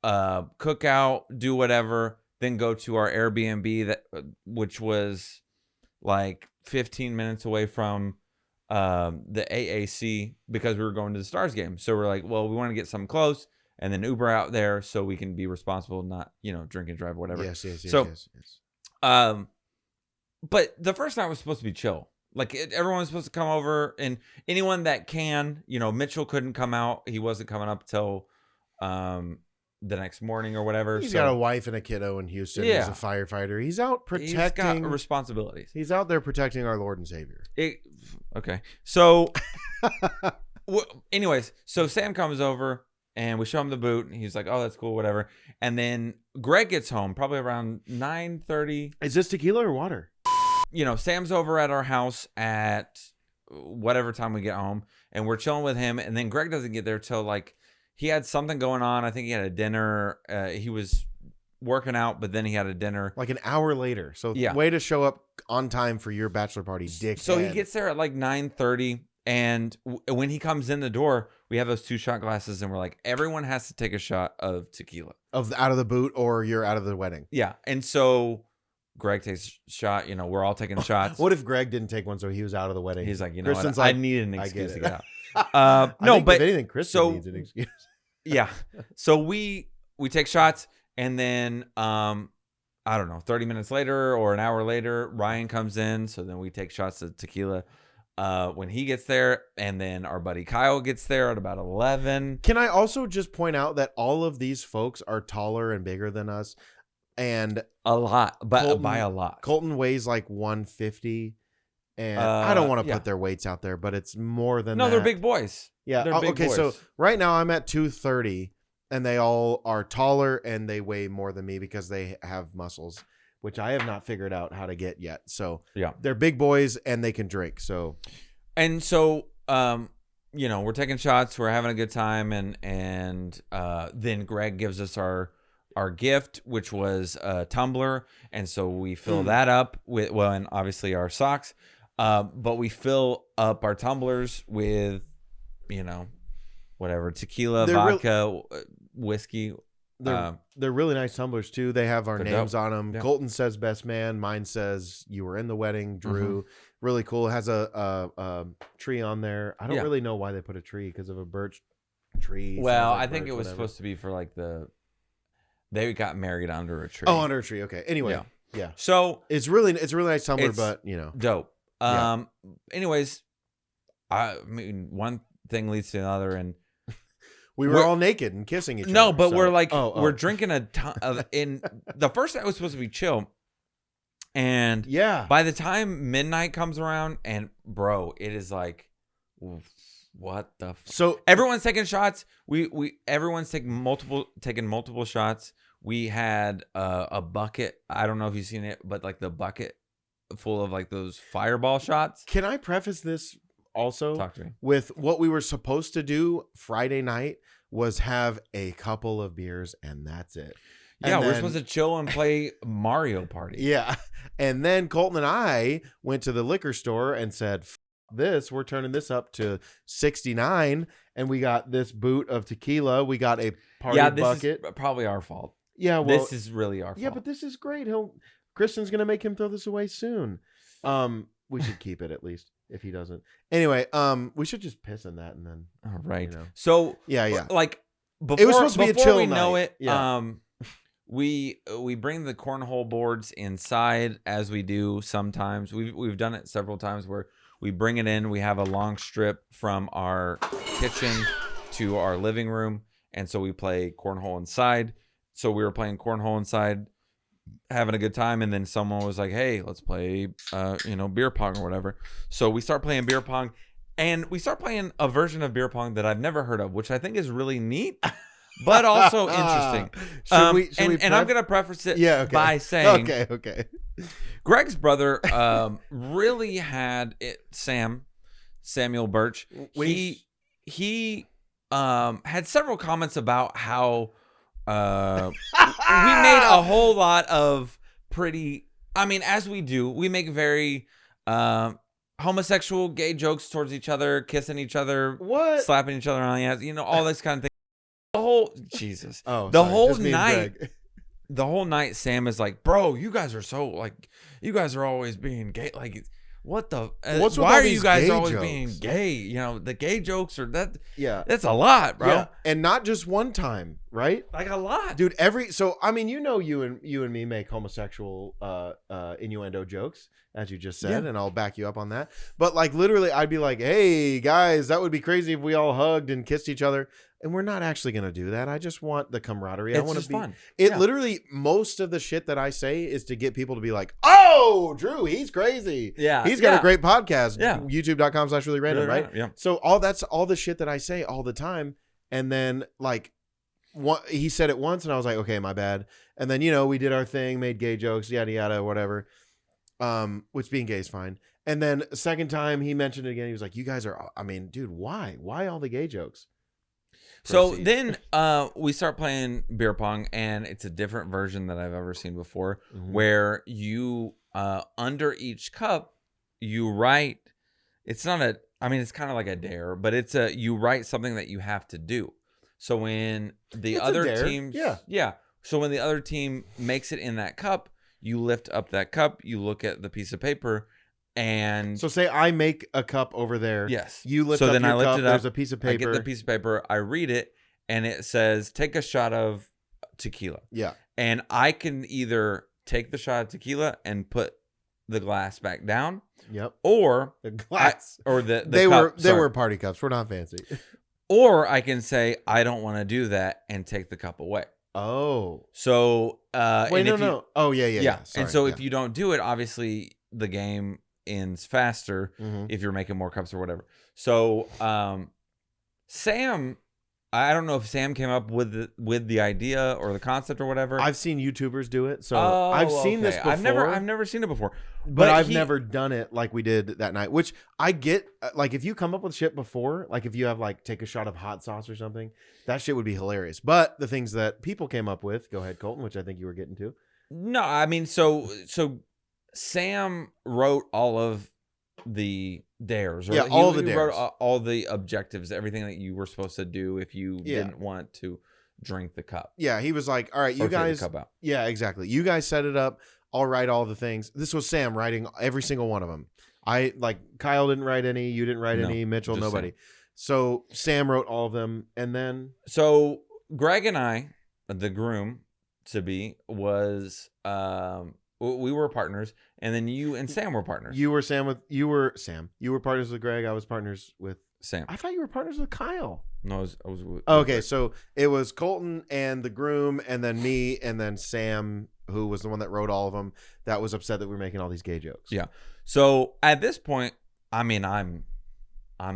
cook out, do whatever, then go to our Airbnb, which was like 15 minutes away from the AAC because we were going to the Stars game. So we're like, well, we want to get something close and then Uber out there so we can be responsible, not, drink and drive, whatever. Yes. Yes. But the first night was supposed to be chill. Like everyone was supposed to come over, and anyone that can, Mitchell couldn't come out. He wasn't coming up till the next morning or whatever. He's got a wife and a kiddo in Houston. Yeah. He's a firefighter. He's out protecting. He's got responsibilities. He's out there protecting our Lord and Savior. Okay. So anyways, so Sam comes over and we show him the boot and he's like, oh, that's cool, whatever. And then Greg gets home probably around 9:30. Is this tequila or water? Sam's over at our house at whatever time we get home and we're chilling with him. And then Greg doesn't get there till like, he had something going on. I think he had a dinner. He was working out, but then he had a dinner. Like an hour later. So way to show up on time for your bachelor party, dick. So he gets there at like 9:30. And when he comes in the door, we have those 2 shot glasses and we're like, everyone has to take a shot of tequila. Out of the boot or you're out of the wedding. Yeah. And so Greg takes a shot. We're all taking shots. What if Greg didn't take one so he was out of the wedding? He's like, what? I needed an excuse to get out. No, but if anything, Kristen needs an excuse. Yeah. So we take shots and then I don't know, 30 minutes later or an hour later, Ryan comes in. So then we take shots of tequila when he gets there, and then our buddy Kyle gets there at about 11. Can I also just point out that all of these folks are taller and bigger than us, and a lot, but by a lot. Colton weighs like 150. And I don't want to put their weights out there, but it's more than that. No, they're big boys. Yeah. They're big boys. So right now I'm at 230 and they all are taller and they weigh more than me because they have muscles, which I have not figured out how to get yet. So yeah, they're big boys and they can drink. So, we're taking shots, we're having a good time. And then Greg gives us our gift, which was a tumbler. And so we fill that up with, and obviously our socks. But we fill up our tumblers with, whatever, tequila, vodka, whiskey. They're really nice tumblers too. They have our names dope on them. Yeah. Colton says best man. Mine says you were in the wedding. Drew. Really cool. It has a tree on there. I don't really know why they put a tree because of a birch tree. Well, sounds like I think birds, it was whatever. supposed to be for like they got married under a tree. Oh, under a tree. Okay. Anyway, yeah. So It's really nice Tumblr, It's- but dope. Yeah. Anyways, I mean, one thing leads to another, and we were all naked and kissing each other. no, but so- we're like oh. we're drinking a ton of. In the first night was supposed to be chill, and Yeah. by the time midnight comes around, and bro, it is like, what the? So Everyone's taking shots. Everyone's taking multiple shots. We had a bucket. I don't know if you've seen it, but like the bucket full of like those fireball shots. can I preface this also Talk to me. with what we were supposed to do Friday night was have a couple of beers and that's it. Yeah, And we're then- supposed to chill and play Mario Party. Yeah. And then Colton and I went to the liquor store and said, this, we're turning this up to 69. And we got this boot of tequila. We got a party Yeah, this bucket. is probably our fault. Yeah, well, This is really our fault. yeah, but this is great. Kristen's gonna make him throw this away soon. We should keep it at least if he doesn't. Anyway, we should just piss in that and then. All right. You know. So Yeah. like before It was supposed to be a before chill we know night. it, Yeah. we bring the cornhole boards inside as we do sometimes. We've done it several times where we bring it in. We have a long strip from our kitchen to our living room, and so we play cornhole inside. So we were playing cornhole inside, having a good time, and then someone was like, "Hey, let's play, beer pong or whatever." So we start playing beer pong, and we start playing a version of beer pong that I've never heard of, which I think is really neat, but also interesting. And I'm gonna preface it by saying, okay. Greg's brother really had it. Samuel Birch. He had several comments about how we made a whole lot of pretty. I mean, as we do, we make very homosexual, gay jokes towards each other, kissing each other, What? slapping each other on the ass. All this kind of thing. The whole Jesus. Oh, the sorry, whole just me and night. Greg. The whole night, Sam is like, "Bro, you guys are so like, you guys are always being gay. Like, what the? What's with why all are you these guys gay always jokes?" being gay? The gay jokes are that. Yeah. That's a lot, bro. Yeah. And not just one time, right? Like a lot, Dude, so I mean, you and me make homosexual innuendo jokes, as you just said, Yeah. and I'll back you up on that. But like literally I'd be like, "Hey guys, that would be crazy if we all hugged and kissed each other." And we're not actually going to do that. I just want the camaraderie. I It's want just to be fun. It Yeah. literally, most of the shit that I say is to get people to be like, "Oh, Drew, he's crazy. Yeah, He's got a great podcast." Yeah. YouTube.com/ReallyRandumb, right? Yeah. So that's all the shit that I say all the time. And then like he said it once and I was like, okay, my bad. And then, we did our thing, made gay jokes, yada, yada, whatever. Which being gay is fine. And then second time he mentioned it again. He was like, you guys are, I mean, dude, why? Why all the gay jokes? So Proceed. then we start playing beer pong, and it's a different version that I've ever seen before, Mhm. where you under each cup you write. It's not a. I mean, it's kind of like a dare, but you write something that you have to do. So when the It's a other dare, teams, yeah. So when the other team makes it in that cup, you lift up that cup, you look at the piece of paper, and So say I make a cup over there. yes, You lift so up then your I lift cup. it up. There's a piece of I paper. get the piece of paper, I read it, and it says, "Take a shot of tequila." Yeah. And I can either take the shot of tequila and put the glass back down, Yep. or The glass. they were party cups. We're not fancy. or I can say I don't want to do that and take the cup away. Oh. So Wait, and no. Oh, yeah. Sorry. And so yeah. if you don't do it, obviously the game ends faster Mhm. if you're making more cups or whatever. So Sam, I don't know if Sam came up with the idea or the concept or whatever. I've seen YouTubers do it, so Oh, I've seen this okay. before. I've never seen it before, but I've never done it like we did that night. Which I get, like if you come up with shit before, like if you have like take a shot of hot sauce or something, that shit would be hilarious. But the things that people came up with, go ahead, Colton, which I think you were getting to. No, I mean, so Sam wrote all of the dares. Yeah, all the he wrote dares. all the objectives, everything that you were supposed to do if you Yeah. didn't want to drink the cup. Yeah, he was like, "All right, you Or take the guys." cup out. Yeah, exactly. You guys set it up. I'll write all the things. This was Sam writing every single one of them. Kyle didn't write any. You didn't write No, any. Mitchell, just nobody. Sam. So Sam wrote all of them, and then So Greg and I, the groom to be, was we were partners, and then you and Sam were partners. you were Sam. You were partners with Greg. I was partners with Sam. I thought you were partners with Kyle. No, I was with Okay, so it was Colton and the groom, and then me, and then Sam, who was the one that wrote all of them, that was upset that we were making all these gay jokes. Yeah. So at this point, I mean, I'm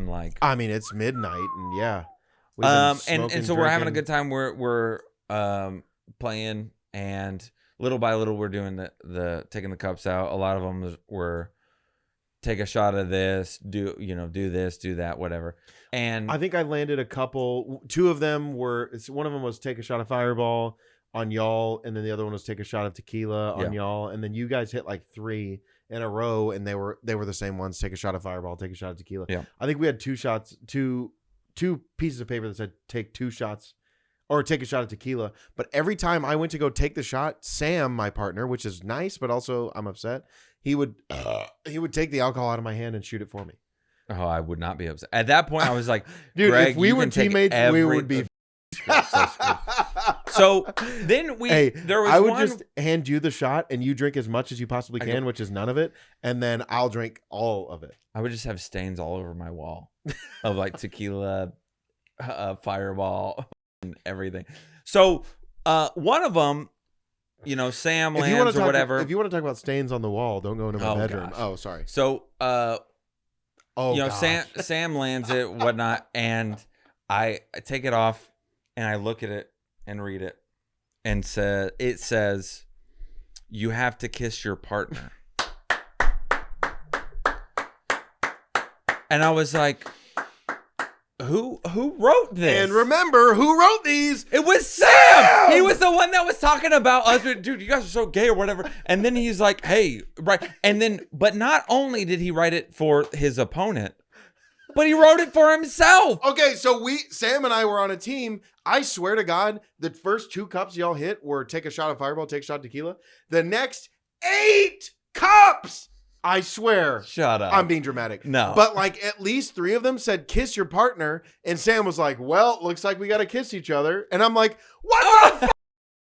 like, I mean, it's midnight, and yeah, and so we're having a good time. We're playing, and little by little, we're doing the taking the cups out. A lot of them were take a shot of this, do this, do that, whatever. And I think I landed a couple. Two of them were. One of them was take a shot of Fireball on y'all, and then the other one was take a shot of tequila on y'all, and then you guys hit like 3 in a row, and they were the same ones. Take a shot of Fireball, take a shot of tequila. Yeah. I think we had two pieces of paper that said take 2 shots or take a shot of tequila. But every time I went to go take the shot, Sam, my partner, which is nice, but also I'm upset, he would take the alcohol out of my hand and shoot it for me. Oh, I would not be upset. At that point, I was like, dude, Greg, if we were teammates, we would be. So then there was I would one... just hand you the shot and you drink as much as you possibly can, which is none of it, and then I'll drink all of it. I would just have stains all over my wall of like tequila, Fireball, and everything. So one of them, Sam lands or whatever. If you want to talk about stains on the wall, don't go into my bedroom. Gosh. Oh, sorry. So Sam lands it, whatnot, and I take it off and I look at it and read it, and it says, "You have to kiss your partner." And I was like, Who wrote this? And remember, who wrote these? It was Sam! He was the one that was talking about us. Dude, you guys are so gay or whatever. And then he's like, hey, right. And then, but not only did he write it for his opponent, but he wrote it for himself. Okay, so Sam and I were on a team. I swear to God, the first 2 cups y'all hit were take a shot of Fireball, take a shot of tequila. The next 8 cups, I swear. Shut up. I'm being dramatic. No. But like at least 3 of them said kiss your partner. And Sam was like, well, looks like we got to kiss each other. And I'm like, what the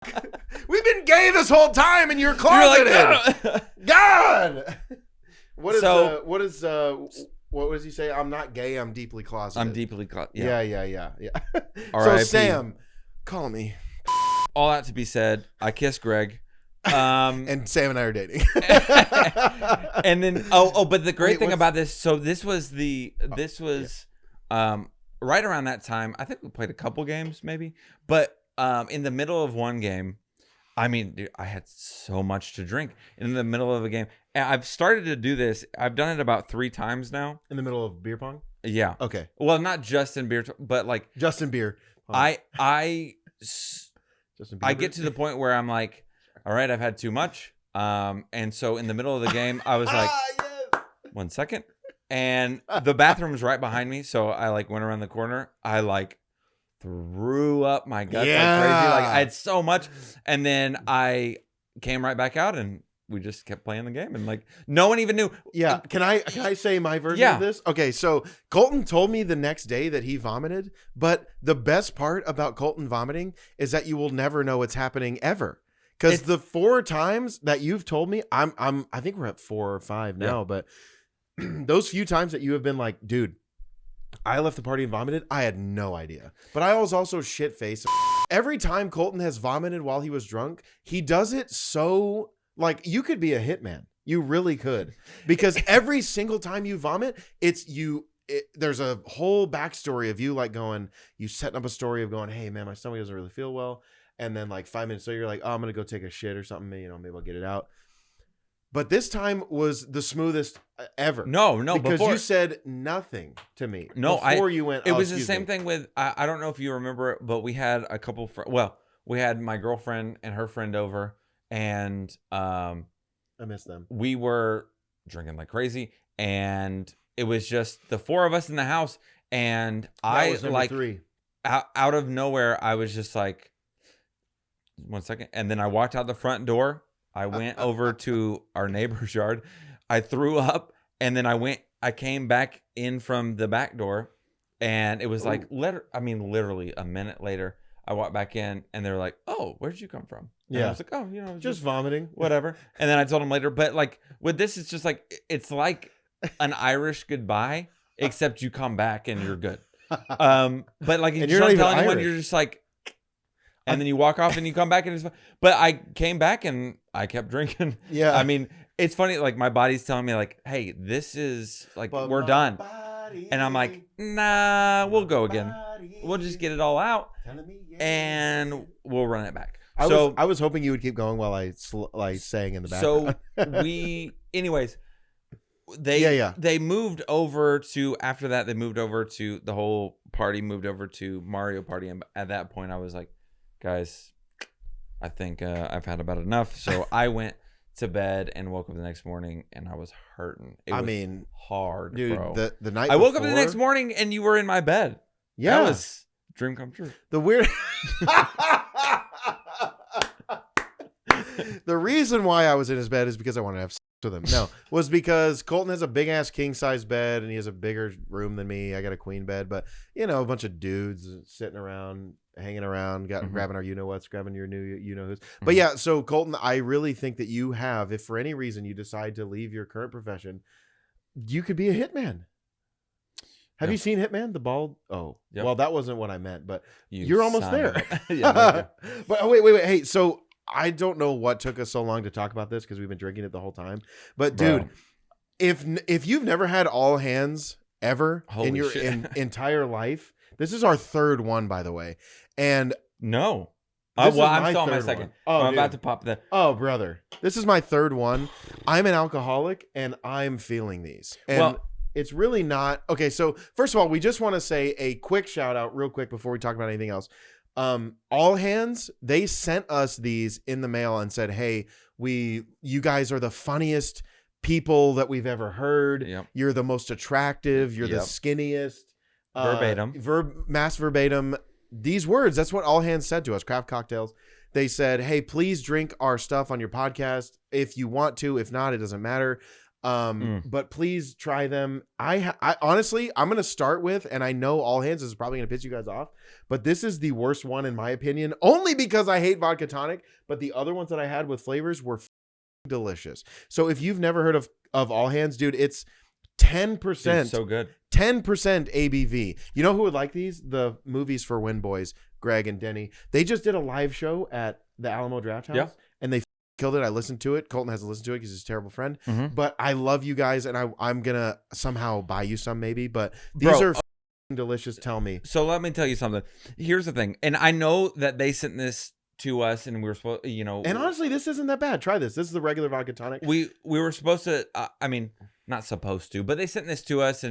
fuck? We've been gay this whole time and you're closeted. You're like, God. What does he say? I'm not gay. I'm deeply closeted. I'm deeply closeted. Yeah. So Sam, call me. All that to be said, I kissed Greg. And Sam and I are dating. And then but the great thing about this, so this was right around that time. I think we played a couple games maybe, but in the middle of one game, I mean, dude, I had so much to drink in the middle of a game. And I've started to do this. I've done it about 3 times now. In the middle of beer pong? Yeah. Okay. Well, not just in beer, but like just in beer. I Just in I get to the point where I'm like, all right, I've had too much. And so in the middle of the game, I was like, yes. 1 second. And the bathroom's right behind me. So I like went around the corner. I like threw up my guts like crazy. Like I had so much. And then I came right back out and we just kept playing the game. And like no one even knew. Yeah. Can I say my version of this? Okay. So Colton told me the next day that he vomited. But the best part about Colton vomiting is that you will never know what's happening ever. Because the 4 times that you've told me, I think we're at 4 or 5 now, but those few times that you have been like, dude, I left the party and vomited, I had no idea. But I was also shit-faced. Every time Colton has vomited while he was drunk, he does it so, like, you could be a hitman. You really could. Because every single time you vomit, there's a whole backstory of you, like, you setting up a story of going, hey, man, my stomach doesn't really feel well. And then like 5 minutes later, you're like, oh, I'm going to go take a shit or something. Maybe I'll get it out. But this time was the smoothest ever. No. Because you said nothing to me. No, before you went. It was the same thing with, I don't know if you remember it, but we had a couple, we had my girlfriend and her friend over and I miss them. We were drinking like crazy and it was just the 4 of us in the house. And that was number 3. Out of nowhere, I was just like, 1 second. And then I walked out the front door. I went over to our neighbor's yard. I threw up and then I came back in from the back door And it was like, literally a minute later, I walked back in and they were like, "Oh, where'd you come from?" And I was like, "Oh, just vomiting, whatever." And then I told them later, but like with this, it's just like, it's like an Irish goodbye, except you come back and you're good. But like, and you you're not don't even tell anyone, Irish. you're just like, and then you walk off and you come back and it's fine. But I came back and I kept drinking. Yeah. I mean, it's funny. Like my body's telling me like, "Hey, this is like, we're done." And I'm like, "Nah, we'll go again. We'll just get it all out and we'll run it back." I was hoping you would keep going while I sang in the background. So anyways, they moved over to, after that, they moved over to, the whole party moved over to Mario Party. And at that point I was like, "Guys, I think I've had about enough." So I went to bed and woke up the next morning and I was hurting. It was hard, dude, bro. The night I woke up the next morning and you were in my bed. Yeah. That was dream come true. The weird The reason why I was in his bed is because I wanted to have sex with him. No, was because Colton has a big ass king size bed and he has a bigger room than me. I got a queen bed, but a bunch of dudes sitting around, hanging around, grabbing our you-know-whats, grabbing your new you-know-who's. But yeah, so Colton, I really think that you have, if for any reason you decide to leave your current profession, you could be a hitman. Have you seen Hitman, the bald? Oh, well, that wasn't what I meant, but you're almost there. But wait. Hey, so I don't know what took us so long to talk about this because we've been drinking it the whole time. But dude, if you've never had all hands ever in your entire life, this is our third one, by the way. And no, I'm still on my second. I'm about to pop that. Oh, brother, this is my third one. I'm an alcoholic and I'm feeling these. And it's really not okay. So first of all, we just want to say a quick shout out real quick before we talk about anything else. All Hands, they sent us these in the mail and said, "Hey, you guys are the funniest people that we've ever heard. Yep. You're the most attractive. You're the skinniest." Verbatim. Mass verbatim. These words, that's what All Hands said to us, Craft Cocktails. They said, "Hey, please drink our stuff on your podcast if you want to. If not, it doesn't matter. But please try them." I honestly, I'm going to start with, and I know All Hands is probably going to piss you guys off, but this is the worst one in my opinion, only because I hate vodka tonic, but the other ones that I had with flavors were delicious. So if you've never heard of All Hands, dude, it's 10%. Dude, so good. 10% ABV. You know who would like these? The Movies for Win Boys, Greg and Denny. They just did a live show at the Alamo Draft House, and they killed it. I listened to it. Colton hasn't listened to it because he's a terrible friend. But I love you guys, and I'm gonna somehow buy you some maybe. But these are delicious. Tell me. So let me tell you something. Here's the thing, and I know that they sent this to us, and we were supposed, And honestly, this isn't that bad. Try this. This is the regular vodka tonic. We were supposed to. I mean, not supposed to, but they sent this to us,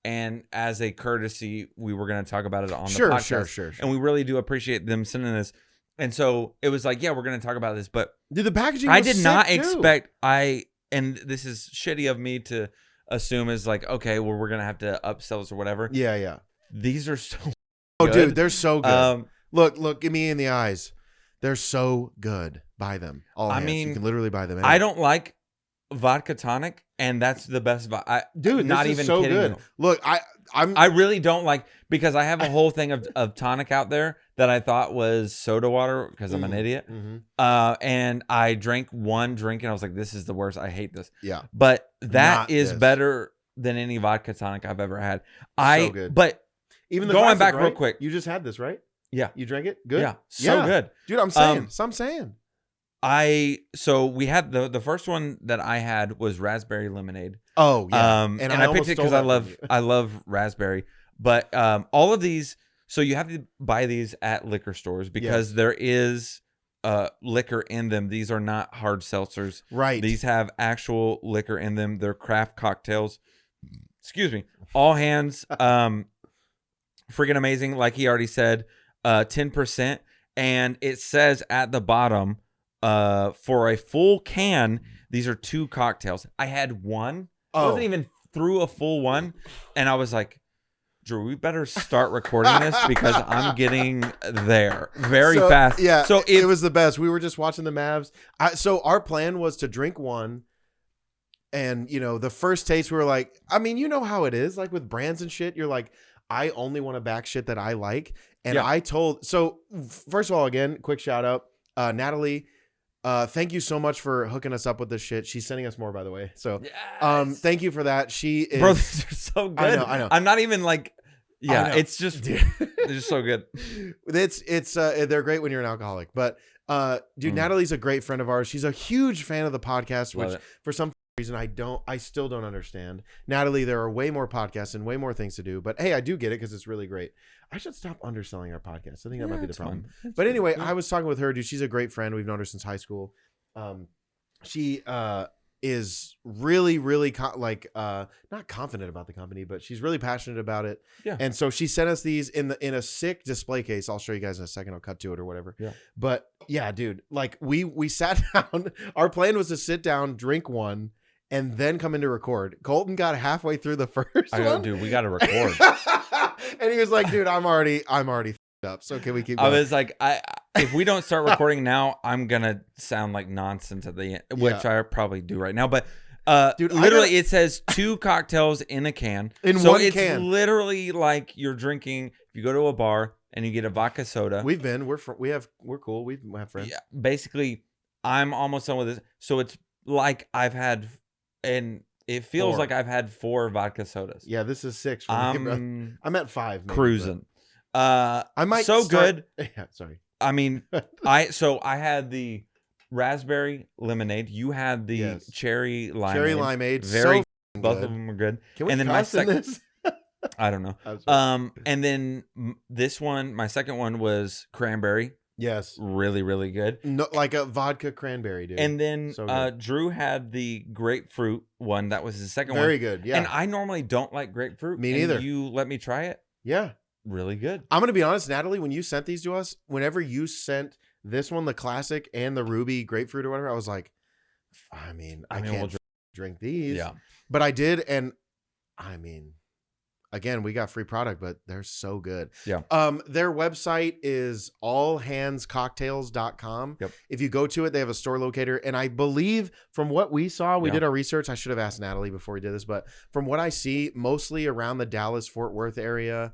and as a courtesy, we were going to talk about it on the podcast. Sure. And we really do appreciate them sending this. And so it was like, yeah, we're going to talk about this, but dude, the packaging. I did not expect. And this is shitty of me to assume is like, okay, well, we're going to have to upsell us or whatever. Yeah. These are so. Good. Dude, they're so good. Look, give me in the eyes. They're so good. Buy them. I mean, you can literally buy them. Anyway. I don't like vodka tonic, and that's the best. Dude, not even so kidding. Good. Look, I really don't like, because I have a whole thing of tonic out there that I thought was soda water because I'm an idiot. And I drank one drink and I was like, this is the worst. I hate this. Yeah. But that is better than any vodka tonic I've ever had. So good. But even the going back real quick. You just had this, right? Yeah. You drank it? Good? Yeah. So good. Dude, I'm saying. So we had the first one that I had was raspberry lemonade. Oh yeah. And I picked it because I love raspberry. But all of these, so you have to buy these at liquor stores because there is liquor in them. These are not hard seltzers. Right. These have actual liquor in them. They're craft cocktails. Excuse me. All Hands, freaking amazing. Like he already said, 10%, and it says at the bottom, for a full can, these are 2 cocktails. I had one. I wasn't even through a full one, and I was like, Drew, we better start recording this because I'm getting there very fast. Yeah, so it was the best. We were just watching the Mavs. So our plan was to drink one, and the first taste we were like, I mean, you know how it is, like with brands and shit. You're like, I only want to back shit that I like. And I told, so first of all, again, quick shout out, Natalie. Thank you so much for hooking us up with this shit. She's sending us more, by the way. So, thank you for that. She is, bro, these are so good. I know. I'm not even like, it's just, they're just so good. They're great when you're an alcoholic, but, dude, Natalie's a great friend of ours. She's a huge fan of the podcast, which for some reason I still don't understand. Natalie, there are way more podcasts and way more things to do, but hey, I do get it because it's really great. I should stop underselling our podcast. I think that might be the problem. But anyway, I was talking with her, dude. She's a great friend. We've known her since high school. She is really, really not confident about the company, but she's really passionate about it. Yeah. And so she sent us these in a sick display case. I'll show you guys in a second. I'll cut to it or whatever. Yeah. But yeah, dude, like we sat down. Our plan was to sit down, drink one, and then come in to record. Colton got halfway through the first one. Dude, we got to record. And he was like, dude, I'm already up. So can we keep going? I was like, if we don't start recording now, I'm going to sound like nonsense at the end, which I probably do right now. But dude, literally it says 2 cocktails in a can. So one can. It's literally like you're drinking, if you go to a bar and you get a vodka soda. We're cool. We have friends. Yeah, basically, I'm almost done with this. So it's like I've had, and it feels like I've had 4 vodka sodas. Yeah, this is 6. I'm at 5. Maybe, cruising. I might good. Yeah, sorry. I mean, I had the raspberry lemonade. You had the cherry limeade. Cherry limeade. Very both of them were good. Can we cuss in this? I don't know. And then this one, my second one was cranberry. Yes. Really, really good. No, like a vodka cranberry, dude. And then Drew had the grapefruit one. That was his second one. Very good, yeah. And I normally don't like grapefruit. Me neither. You let me try it. Yeah. Really good. I'm going to be honest, Natalie, when you sent these to us, whenever you sent this one, the classic and the ruby grapefruit or whatever, I was like, I can't drink these. Yeah. But I did. And I mean, again, we got free product, but they're so good. Yeah. Their website is allhandscocktails.com. Yep. If you go to it, they have a store locator. And I believe from what we saw, we did our research. I should have asked Natalie before we did this, but from what I see, mostly around the Dallas-Fort Worth area,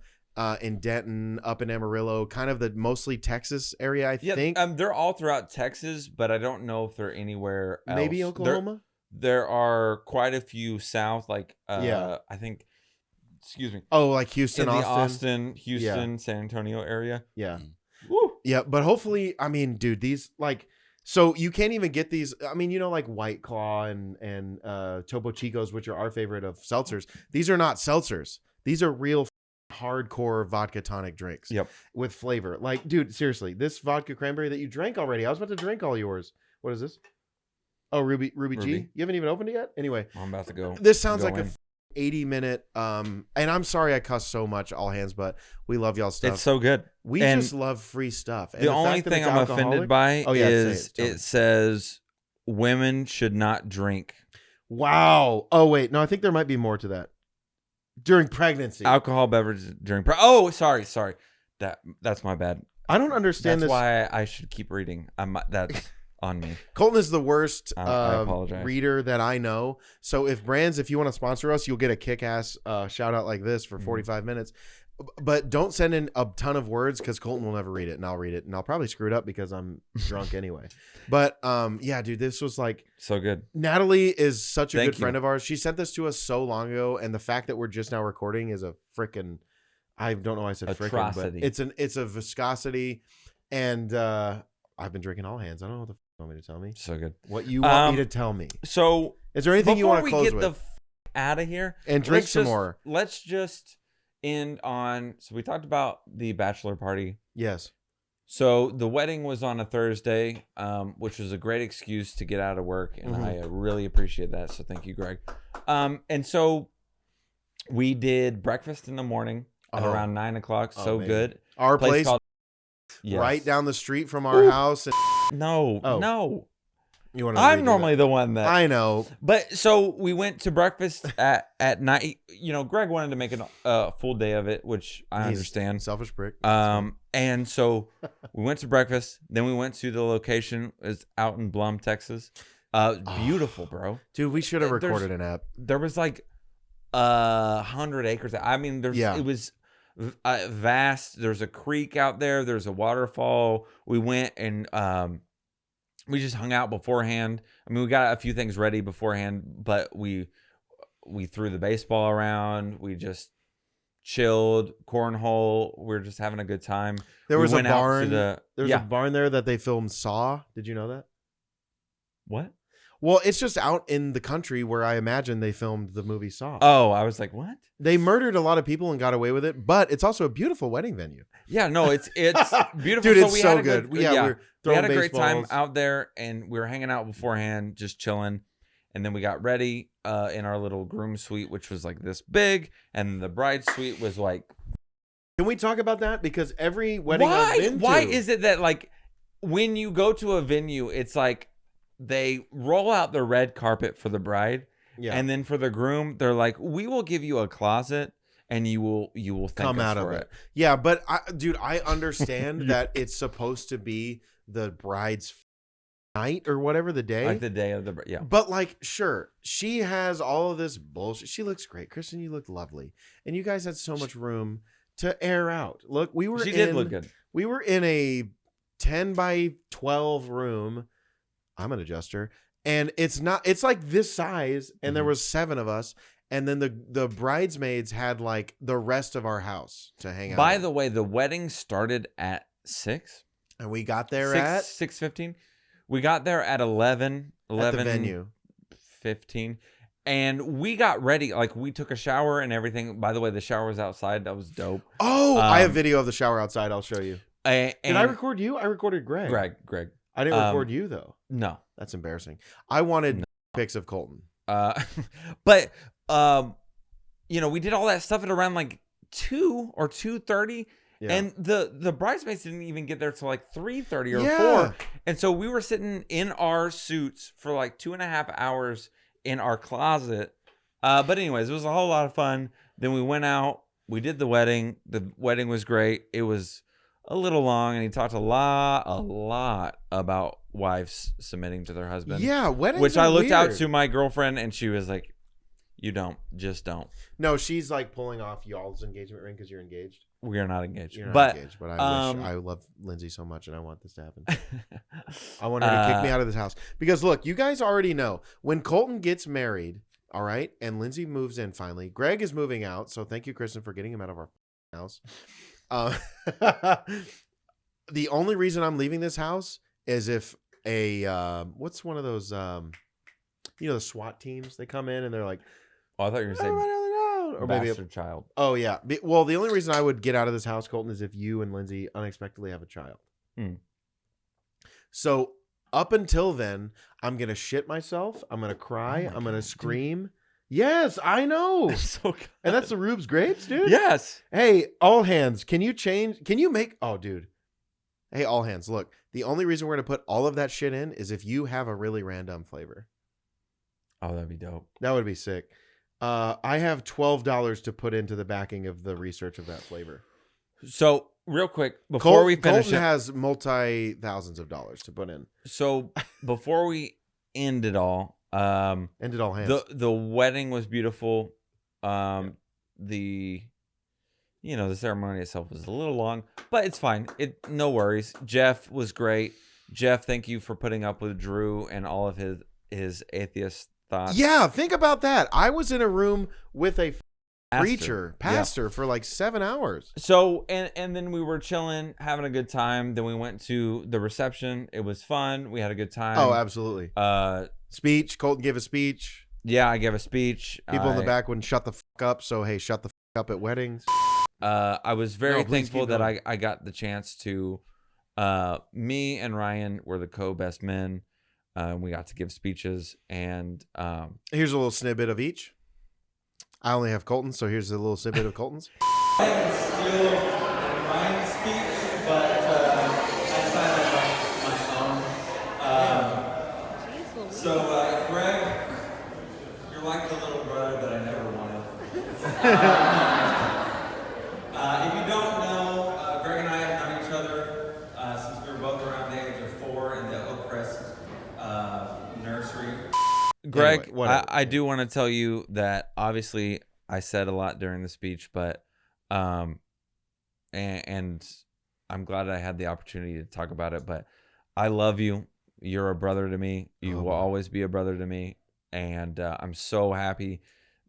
in Denton, up in Amarillo, kind of the mostly Texas area, I think. They're all throughout Texas, but I don't know if they're anywhere else. Maybe Oklahoma? There are quite a few south, like I think, excuse me. Oh, like Houston, in Austin. The Houston, San Antonio area. Yeah. Woo. Yeah, but hopefully, I mean, dude, these so you can't even get these. I mean, like White Claw and Topo Chicos, which are our favorite of seltzers. These are not seltzers. These are real hardcore vodka tonic drinks. Yep. With flavor. Like, dude, seriously, this vodka cranberry that you drank already. I was about to drink all yours. What is this? Oh, Ruby G. You haven't even opened it yet? Anyway. I'm about to go. This sounds like a 80-minute and I'm sorry I cuss so much, all hands, but we love y'all stuff. It's so good. We just love free stuff. And the only thing I'm offended by is it says women should not drink. Wow. Oh wait, no, I think there might be more to that. During pregnancy. Alcohol beverages during sorry. That's my bad. I don't understand That's why I should keep reading. That's on me. Colton is the worst I apologize. reader that I know. So if you want to sponsor us, you'll get a kick-ass shout out like this for 45 minutes. But don't send in a ton of words because Colton will never read it, and I'll read it, and I'll probably screw it up because I'm drunk anyway. But yeah, dude, this was like so good. Natalie is such a good friend of ours. She sent this to us so long ago, and the fact that we're just now recording is a freaking, I don't know why I said freaking, but it's a viscosity, and I've been drinking all hands. I don't know what the f you want me to tell me. So good. What you want me to tell me? So is there anything you want to close with? Before we get the out of here and drink some more, let's just end on. So we talked about the bachelor party. Yes. So the wedding was on a Thursday, which was a great excuse to get out of work, and I really appreciate that. So thank you, Greg. And so we did breakfast in the morning at around 9 o'clock. So good. Our place right down the street from our house. And no. I'm normally the one that I know. But so we went to breakfast at night. You know, Greg wanted to make a full day of it, which I understand. Selfish prick. And so we went to breakfast. Then we went to the location. It's out in Blum, Texas. Beautiful, bro. Dude, we should have recorded an app. There was like 100 acres. I mean, it was vast. There's a creek out there. There's a waterfall. We went and we just hung out beforehand. I mean, we got a few things ready beforehand, but we threw the baseball around. We just chilled, cornhole. We were just having a good time. There was we a went out barn. to There's a barn there that they filmed Saw. Did you know that? What? Well, it's just out in the country where I imagine they filmed the movie Saw. Oh, I was like, what? They murdered a lot of people and got away with it, but it's also a beautiful wedding venue. Yeah, no, it's beautiful. Dude, it's we so had a good. We had a great time out there, and we were hanging out beforehand, just chilling. And then we got ready in our little groom suite, which was like this big, and the bride suite was like. Can we talk about that? Because every wedding I've been to, why is it that like when you go to a venue, it's like they roll out the red carpet for the bride, and then for the groom, they're like, "We will give you a closet, and you will thank come us out for of it." Yeah, but I understand that it's supposed to be the bride's night or whatever, the day, like the day of the But like, sure, she has all of this bullshit. She looks great, Kristen. You look lovely, and you guys had so much room to air out. Look, she did look good. We were in a 10 by 12 room. I'm an adjuster, and it's like this size, and there was 7 of us, and then the bridesmaids had like the rest of our house to hang out. By the way, the wedding started at 6, and we got there at 6:15. We got there at 11 at the venue 15. And we got ready. Like, we took a shower and everything. By the way, the shower was outside. That was dope. Oh, I have video of the shower outside. I'll show you. Did I record you? I recorded Greg. Greg. I didn't record you, though. No. That's embarrassing. I wanted pics of Colton. But, we did all that stuff at around like 2 or 2:30. Yeah. And the bridesmaids didn't even get there till like 3:30 or 4. And so we were sitting in our suits for like 2.5 hours in our closet. But anyways, it was a whole lot of fun. Then we went out. We did the wedding. The wedding was great. It was a little long, and he talked a lot about wives submitting to their husband. Yeah, weddings which I looked weird. out to my girlfriend, and she was like, "You don't, just don't." No, she's like pulling off y'all's engagement ring because you're engaged. We are not engaged. You're not engaged, but I love Lindsay so much, and I want this to happen. I want her to kick me out of this house. Because look, you guys already know when Colton gets married, all right, and Lindsay moves in finally. Greg is moving out, so thank you, Kristen, for getting him out of our house. The only reason I'm leaving this house is if what's one of those the SWAT teams, they come in and they're like, oh, I thought you were saying or bastard maybe child. Oh yeah. Well, the only reason I would get out of this house, Colton, is if you and Lindsay unexpectedly have a child. So up until then, I'm gonna shit myself. I'm gonna cry. I'm gonna scream. Dude. Yes, I know. That's so good. And that's the Rube's grapes, dude. Yes. Hey, all hands. Can you make? Oh, dude. Hey, all hands. Look, the only reason we're gonna put all of that shit in is if you have a really random flavor. Oh, that'd be dope. That would be sick. I have $12 to put into the backing of the research of that flavor. So real quick, before we finish, Colton has multi-thousands of dollars to put in. So before we end it all, hands. The wedding was beautiful. The ceremony itself was a little long, but it's fine. No worries. Jeff was great. Jeff, thank you for putting up with Drew and all of his atheist thoughts. Yeah, think about that. I was in a room with a pastor for like 7 hours. So and then we were chilling, having a good time. Then we went to the reception. It was fun. We had a good time. Oh, absolutely. Speech. Colton gave a speech. Yeah, I gave a speech. People in the back wouldn't shut the fuck up. So hey, shut the fuck up at weddings. I was very thankful that I got the chance to. Me and Ryan were the co-best men. We got to give speeches, and here's a little snippet of each. I only have Colton, so here's a little snippet of Colton's. I can steal Ryan's speech, but I decided my own. So, Greg, you're like the little brother that I never wanted. If you don't know, Greg and I have known each other since we were both around the age of 4 in the Oak Crest nursery. Greg, anyway, I do want to tell you that obviously I said a lot during the speech, but and I'm glad I had the opportunity to talk about it. But I love you. You're a brother to me. You will always be a brother to me. And I'm so happy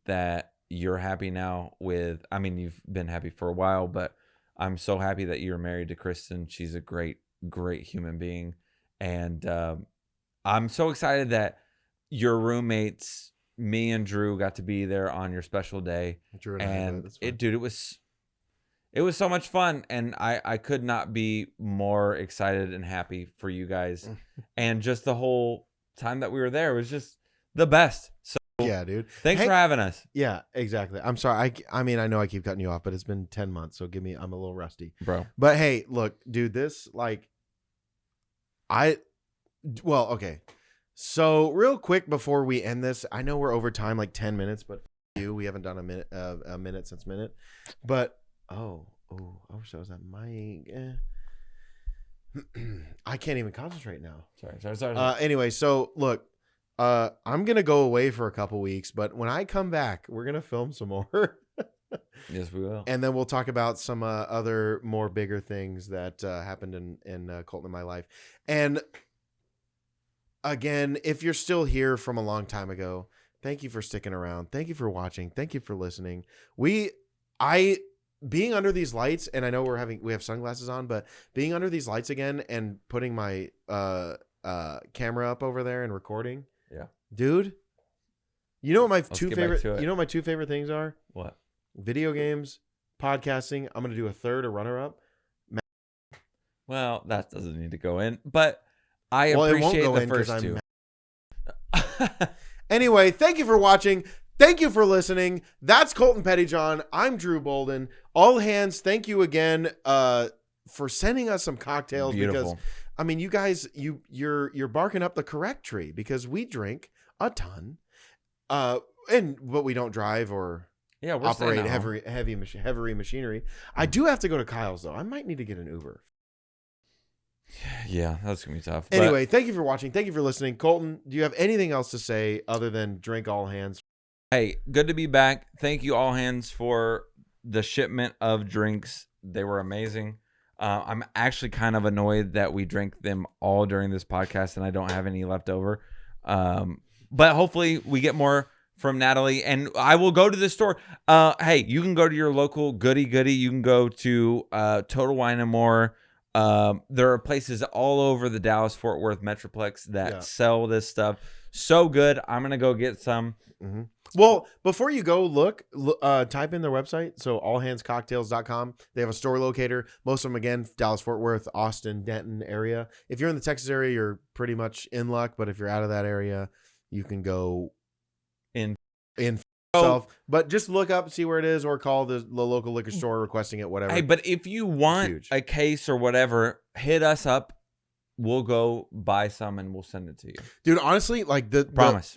that you're happy now with, I mean, you've been happy for a while, but I'm so happy that you're married to Kristen. She's a great, great human being. And I'm so excited that your roommates, me and Drew, got to be there on your special day. Drew and dude, it was so much fun. And I could not be more excited and happy for you guys. And just the whole time that we were there was just the best. So yeah, dude. Thanks for having us. Yeah, exactly. I'm sorry. I mean, I know I keep cutting you off, but it's been 10 months. So I'm a little rusty. Bro. But hey, look, dude, this okay. So real quick before we end this, I know we're over time like 10 minutes, but we haven't done a minute since minute. But I wish I was at mic. I can't even concentrate now. Sorry. Anyway, so look, I'm gonna go away for a couple weeks, but when I come back, we're gonna film some more. Yes, we will. And then we'll talk about some other more bigger things that happened in Colton in my life. And again, if you're still here from a long time ago, thank you for sticking around. Thank you for watching. Thank you for listening. Being under these lights, and I know we have sunglasses on, but being under these lights again and putting my camera up over there and recording. Yeah. Dude, you know what my two favorite things are? What? Video games, podcasting. I'm going to do a third, a runner-up. Well, that doesn't need to go in, but I appreciate the first two. Anyway, thank you for watching. Thank you for listening. That's Colton Pettyjohn. I'm Drew Bolden. All hands, thank you again for sending us some cocktails. Beautiful. Because I mean, you guys, you're barking up the correct tree because we drink a ton, but we don't drive or operate heavy machinery. I do have to go to Kyle's though. I might need to get an Uber. Yeah, that's gonna be tough. Anyway, thank you for watching. Thank you for listening. Colton, do you have anything else to say other than drink all hands? Hey, good to be back. Thank you, all hands, for the shipment of drinks. They were amazing. I'm actually kind of annoyed that we drank them all during this podcast and I don't have any left over. But hopefully we get more from Natalie, and I will go to the store. Hey, you can go to your local goody. You can go to Total Wine and More. There are places all over the Dallas-Fort Worth Metroplex that sell this stuff. So good. I'm going to go get some. Mm-hmm. Well, before you go, type in their website. So allhandscocktails.com. They have a store locator. Most of them, again, Dallas-Fort Worth, Austin, Denton area. If you're in the Texas area, you're pretty much in luck. But if you're out of that area, you can go in yourself. But just look up, see where it is, or call the local liquor store requesting it, whatever. Hey, but if you want a case or whatever, hit us up. We'll go buy some and we'll send it to you. Dude, honestly, like promise.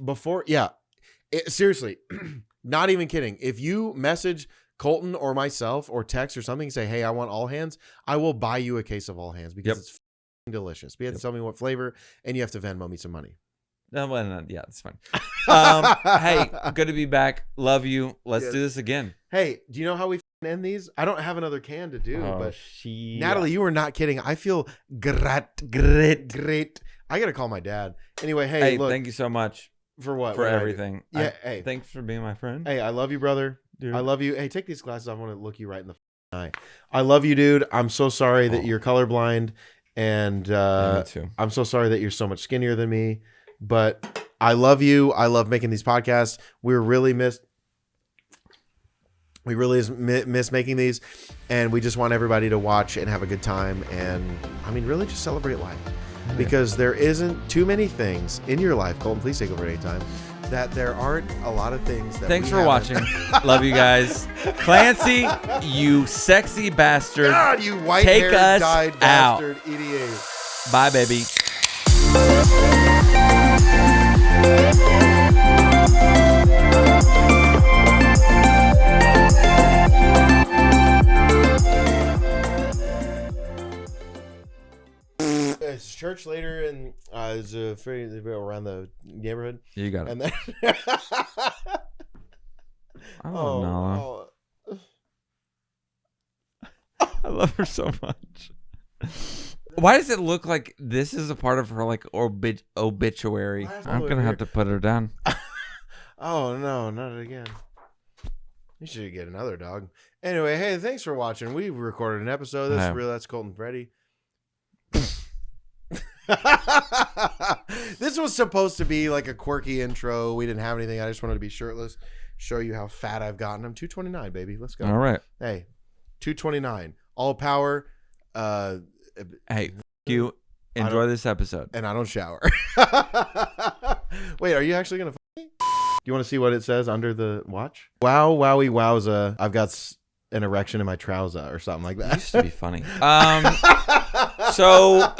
Seriously, not even kidding. If you message Colton or myself or text or something, say, hey, I want all hands, I will buy you a case of all hands because it's delicious. But you have to tell me what flavor and you have to Venmo me some money. Yeah, it's fine. Hey, good to be back. Love you. Let's do this again. Hey, do you know how we end these? I don't have another can to do, but Natalie, you were not kidding. I feel great. I got to call my dad. Anyway, hey, look. Thank you so much. For what? For everything. Yeah, hey. Thanks for being my friend. Hey, I love you, brother. Dude. I love you. Hey, take these glasses off. I want to look you right in the eye. I love you, dude. I'm so sorry that you're colorblind. And me too. I'm so sorry that you're so much skinnier than me. But I love you. I love making these podcasts. We really miss making these. And we just want everybody to watch and have a good time. And, I mean, really just celebrate life. Because there isn't too many things in your life, Colton, please take over at any time, that there aren't a lot of things that Thanks for watching. Love you guys. Clancy, you sexy bastard. God, you white-haired, dyed bastard. EDA. Bye, baby. It's church later, and it's around the neighborhood. You got it. And then I don't know. I love her so much. Why does it look like this is a part of her like obituary? I'm gonna have to put her down. Oh no, not again. You should get another dog. Anyway, hey, thanks for watching. We recorded an episode. This is real. That's Colton Freddy. This was supposed to be like a quirky intro. We didn't have anything. I just wanted to be shirtless, show you how fat I've gotten. I'm 229, baby. Let's go. All right. Hey, 229. All power. Hey, you enjoy this episode. And I don't shower. Wait, are you actually gonna? You want to see what it says under the watch? Wow, wowie, wowza! I've got an erection in my trouser or something like that. It used to be funny. So.